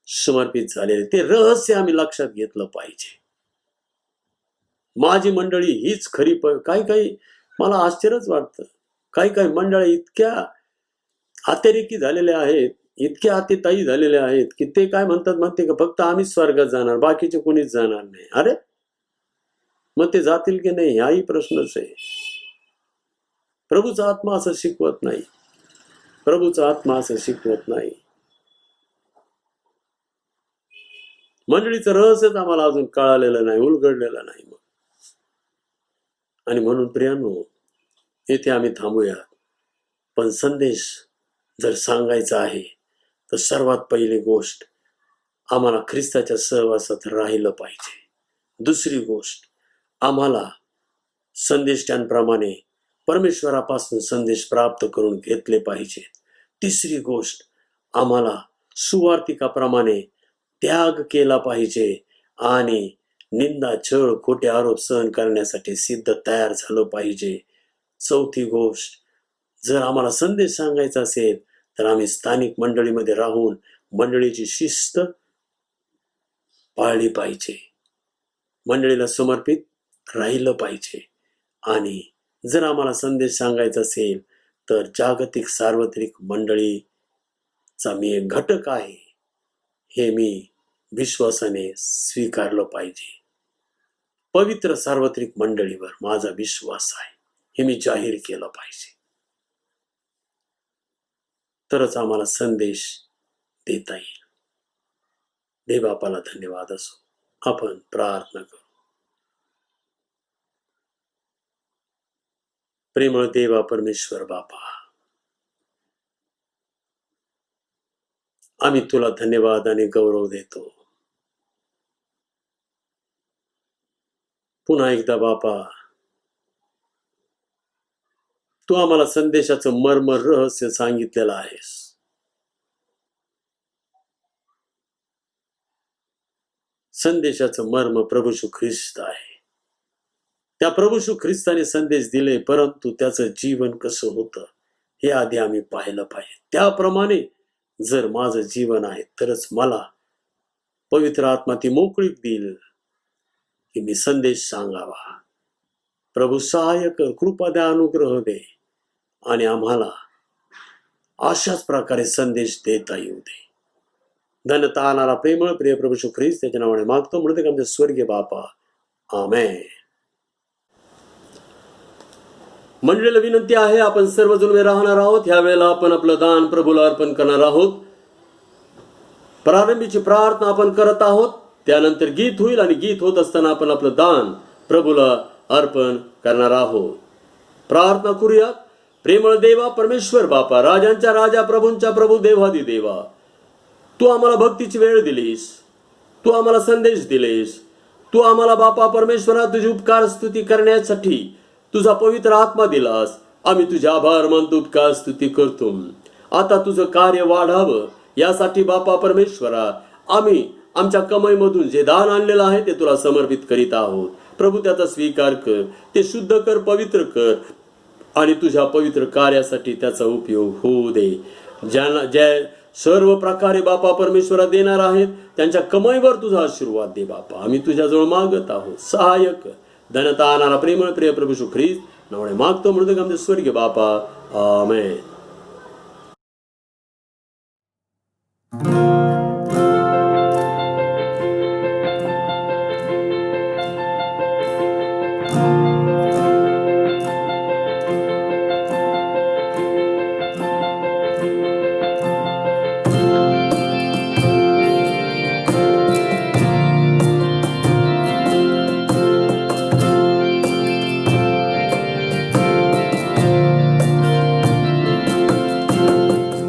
S1: समर्पित झालेले. ते रहस्य आम्ही लक्षात घेतलं पाहिजे. माझी मंडळी हीच खरी. काही मला आश्चर्यच वाटतं. काही मंडळी इतक्या अतिरेकी झालेल्या आहेत, इतक्या अतिताई झालेल्या आहेत की ते काय म्हणतात माहिती का, फक्त आम्हीच स्वर्गात जाणार, बाकीचे कोणीच जाणार नाही. अरे मग ते जातील की नाही हाही प्रश्नच आहे. प्रभूचा आत्मा असं शिकवत नाही. प्रभूचा आत्मा असं शिकवत नाही. मंडळीचं रहस्यच आम्हाला अजून कळालेलं नाही, उलगडलेलं नाही. मग आणि म्हणून प्रियानो, येथे आम्ही थांबूया. पण संदेश जर सांगायचा आहे तर सर्वात पहिली गोष्ट आम्हाला ख्रिस्ताच्या सहवासात राहिलं पाहिजे. दुसरी गोष्ट, आम्हाला संदेष्टांप्रमाणे परमेश्वरापासून संदेश प्राप्त करून घेतले पाहिजे. तिसरी गोष्ट, आम्हाला सुवार्तिकाप्रमाणे त्याग केला पाहिजे आणि निंदा, छळ, खोटे आरोप सहन करण्यासाठी सिद्ध तयार झालं पाहिजे. चौथी गोष्ट, जर आम्हाला संदेश सांगायचा असेल तर आम्ही स्थानिक मंडळीमध्ये राहून मंडळीची शिस्त पाळली पाहिजे, मंडळीला समर्पित राहिलं पाहिजे. आणि जर आम्हाला संदेश सांगायचा असेल तर जागतिक सार्वत्रिक मंडळीचा मी एक घटक आहे हे मी विश्वासाने स्वीकारलं पाहिजे. पवित्र सार्वत्रिक मंडळीवर माझा विश्वास आहे हे मी जाहीर केलं पाहिजे. तरच आम्हाला संदेश देता येईल. देवबापाला धन्यवाद असो. आपण प्रार्थना करू. प्रेमळ देवा परमेश्वर बापा, आम्ही तुला धन्यवाद आणि गौरव देतो. पुन्हा एकदा बापा, तू आम्हाला संदेशाचं मर्म, रहस्य सांगितलेलं आहेस. संदेशाचं मर्म प्रभू येशू ख्रिस्त आहे. त्या प्रभू येशू ख्रिस्ताने संदेश दिले, परंतु त्याचं जीवन कसं होतं हे आधी आम्ही पाहिलं पाहिजे. त्याप्रमाणे जर माझं जीवन आहे तरच मला पवित्र आत्मा ती मोकळीक देईल की मी संदेश सांगावा. प्रभू सहाय्य कर, कृपा द्या, अनुग्रह दे आणि आम्हाला अशाच प्रकारे संदेश देता येऊ दे. धन्यता आणारा प्रेमळ प्रिय प्रभू येशू ख्रिस्त त्याच्या नावाने मागतो, म्हणते आमच्या स्वर्गीय बापा, आमेन. मंडळीला विनंती आहे, आपण सर्वजण उभे राहणार आहोत. ह्या वेळेला आपण आपलं दान प्रभूला अर्पण करणार आहोत. प्रारंभीची प्रार्थना आपण करत आहोत, त्यानंतर गीत होईल आणि गीत होत असताना आपण आपलं दान प्रभूला अर्पण करणार आहोत. प्रार्थना करूयात. प्रेमळ देवा, परमेश्वर बापा, राजांच्या राजा, प्रभूंच्या प्रभू, देवादी देवा, तू आम्हाला भक्तीची वेळ दिलीस, तू आम्हाला संदेश दिलेस, तू आम्हाला बापा परमेश्वरा तुझी उपकार स्तुती करण्यासाठी तुझा पवित्र आत्मा दिलास. आम्ही तुझे आभार मानतो, उपकार स्तुती करतो. आता तुझं कार्य वाढावं यासाठी बापा परमेश्वरा आम्ही आमच्या कमाईमधून जे दान आणलेलं आहे ते तुला समर्पित करीत आहोत. प्रभू, त्याचा स्वीकार कर, ते शुद्ध कर, पवित्र कर आणि तुझ्या पवित्र कार्यासाठी त्याचा उपयोग होऊ दे. ज्या सर्व प्रकारे बापा परमेश्वरा देणार आहेत त्यांच्या कमाईवर तुझा आशीर्वाद दे बापा. आम्ही तुझ्याजवळ मागत आहोत. सहाय्यक धनता आणणारा प्रेमळ प्रिय प्रभू येशू ख्रिस्त नावाने मागतो म्हणतो आमचे स्वर्गीय बापा. आमेन.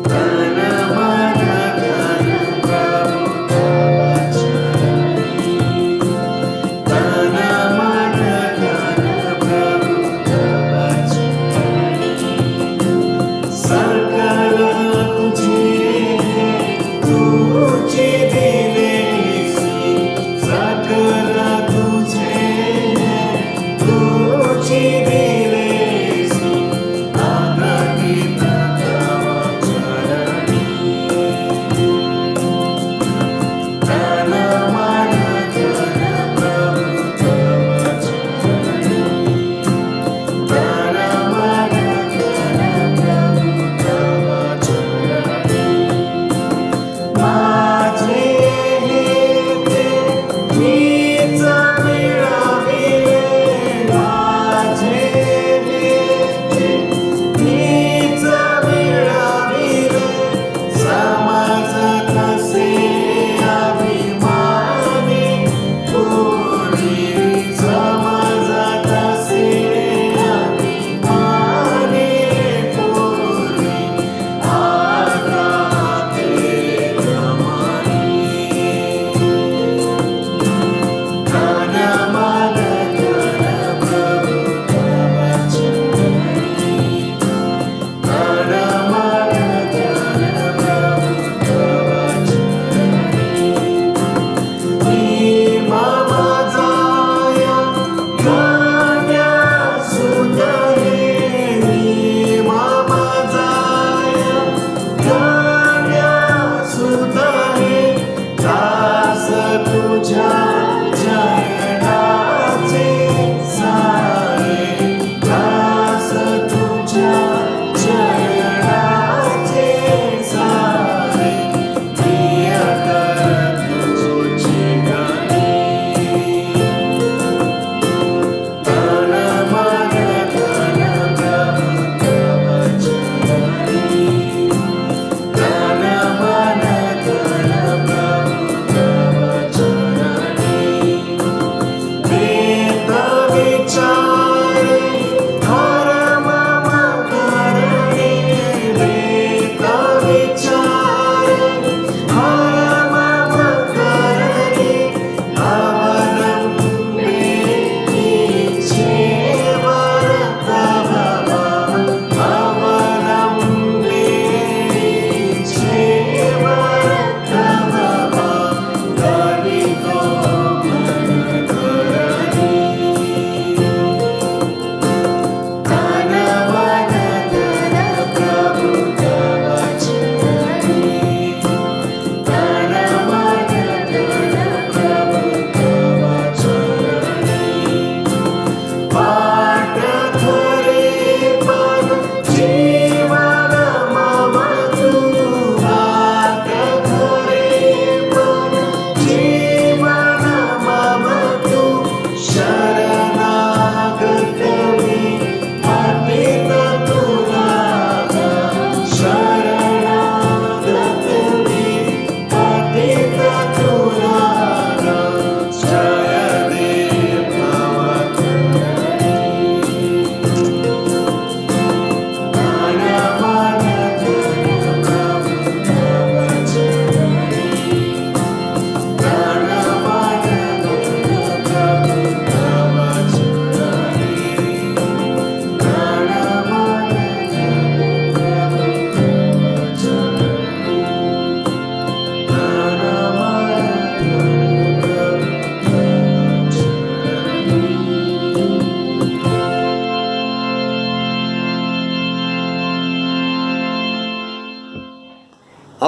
S2: तन मन धन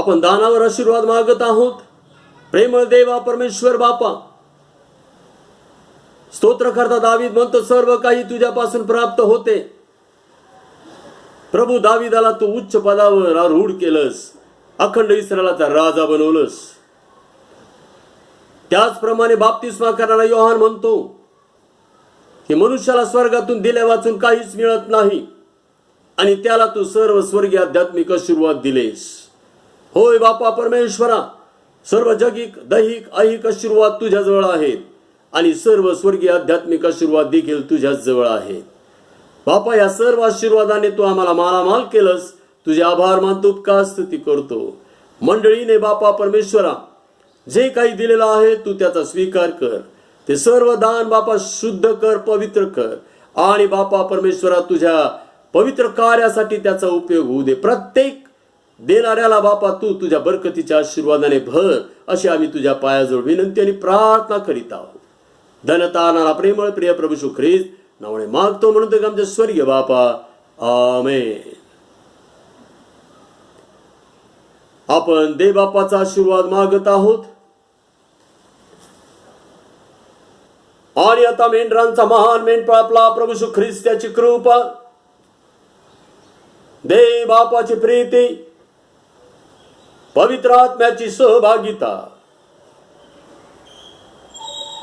S1: आपण दानावर आशीर्वाद मागत आहोत. प्रेमळ देवा परमेश्वर बापा, स्तोत्रकर्ता दावीद म्हणतो सर्व काही तुझ्यापासून प्राप्त होते. प्रभू दावीदाला तू उच्च पदावर आरूढ केलंस, अखंड इस्रायलाचा राजा बनवलंस. त्याचप्रमाणे बाप्तिस्मा करणारा योहान म्हणतो की मनुष्याला स्वर्गातून दिल्या वाचून काहीच मिळत नाही आणि त्याला तू सर्व स्वर्गीय आध्यात्मिक आशीर्वाद दिलेस. होय बापा परमेश्वरा, सर्व जगिक दैहिक ऐहिक आशीर्वाद तुझ्याजवळ आहेत आणि सर्व स्वर्गीय आध्यात्मिक आशीर्वाद देखील तुझ्याच जवळ आहेत. बापा, या सर्व आशीर्वादाने तू आम्हाला मालामाल केलंस. तुझे आभार मानतो, उपकार स्तुती करतो. मंडळीने बापा परमेश्वरा जे काही दिलेलं आहे तू त्याचा स्वीकार कर. ते सर्व दान बापा शुद्ध कर, पवित्र कर आणि बापा परमेश्वरा तुझ्या पवित्र कार्यासाठी त्याचा उपयोग होऊ दे. प्रत्येक देणाऱ्याला बापा तू तुझ्या बरकतीच्या आशीर्वादाने भर, अशी आम्ही तुझ्या पायाजवळ विनंती आणि प्रार्थना करीत आहोत. धनता नाना प्रेमळ प्रिय प्रभू येशू ख्रिस्त नावाने मागतो, म्हणून ते आमचे स्वर्गीय बापा, आमेन. आपण देव बापाचा आशीर्वाद मागत आहोत. आणि आता मेंढरांचा महान मेंढपाळ आपला प्रभू येशू ख्रिस्त त्याची कृपा, देव बापाची प्रीती, पवित्र आत्म्याची सहभागिता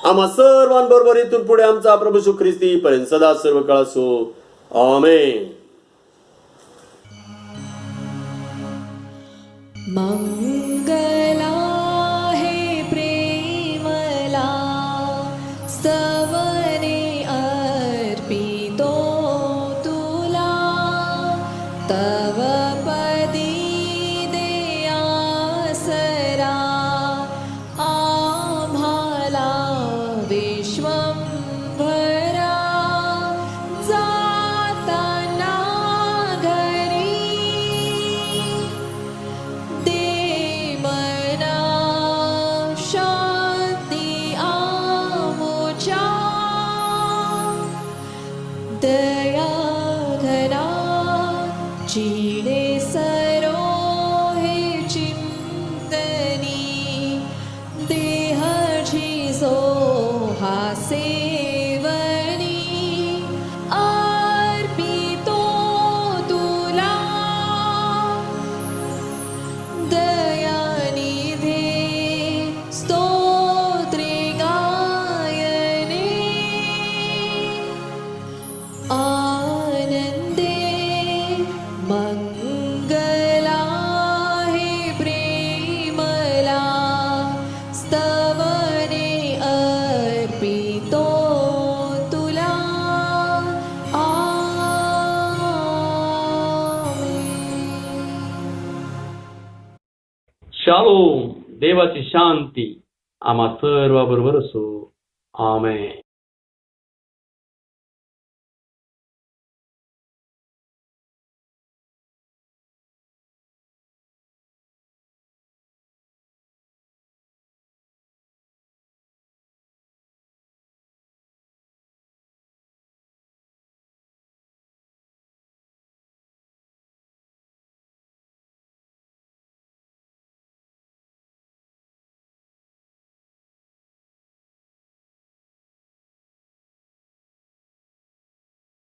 S1: आम्हा सर्वांबरोबर इथून पुढे आमचा प्रभू येशू ख्रिस्त येईपर्यंत सदा सर्व काळ असो. आमेन.
S4: मंगला हे प्रेमला स्तवने अर्पितो तुला, तव पदी दे आसरा आम्हाला विश्वंभरा. जाताना घरी दे मना शांती आमुच्या, दया घरा चिडे सरो हे चिंतनी, देहाची जो हा सेवनी अर्पितो तुला. दयानिधे स्तोत्रे गायने, आनंदे मंगला हे प्रेमला स्तवने अर्पितो तुला.
S1: शालोम. देवाची शांती आम्हा सर्वाबरोबर असो. आमेन.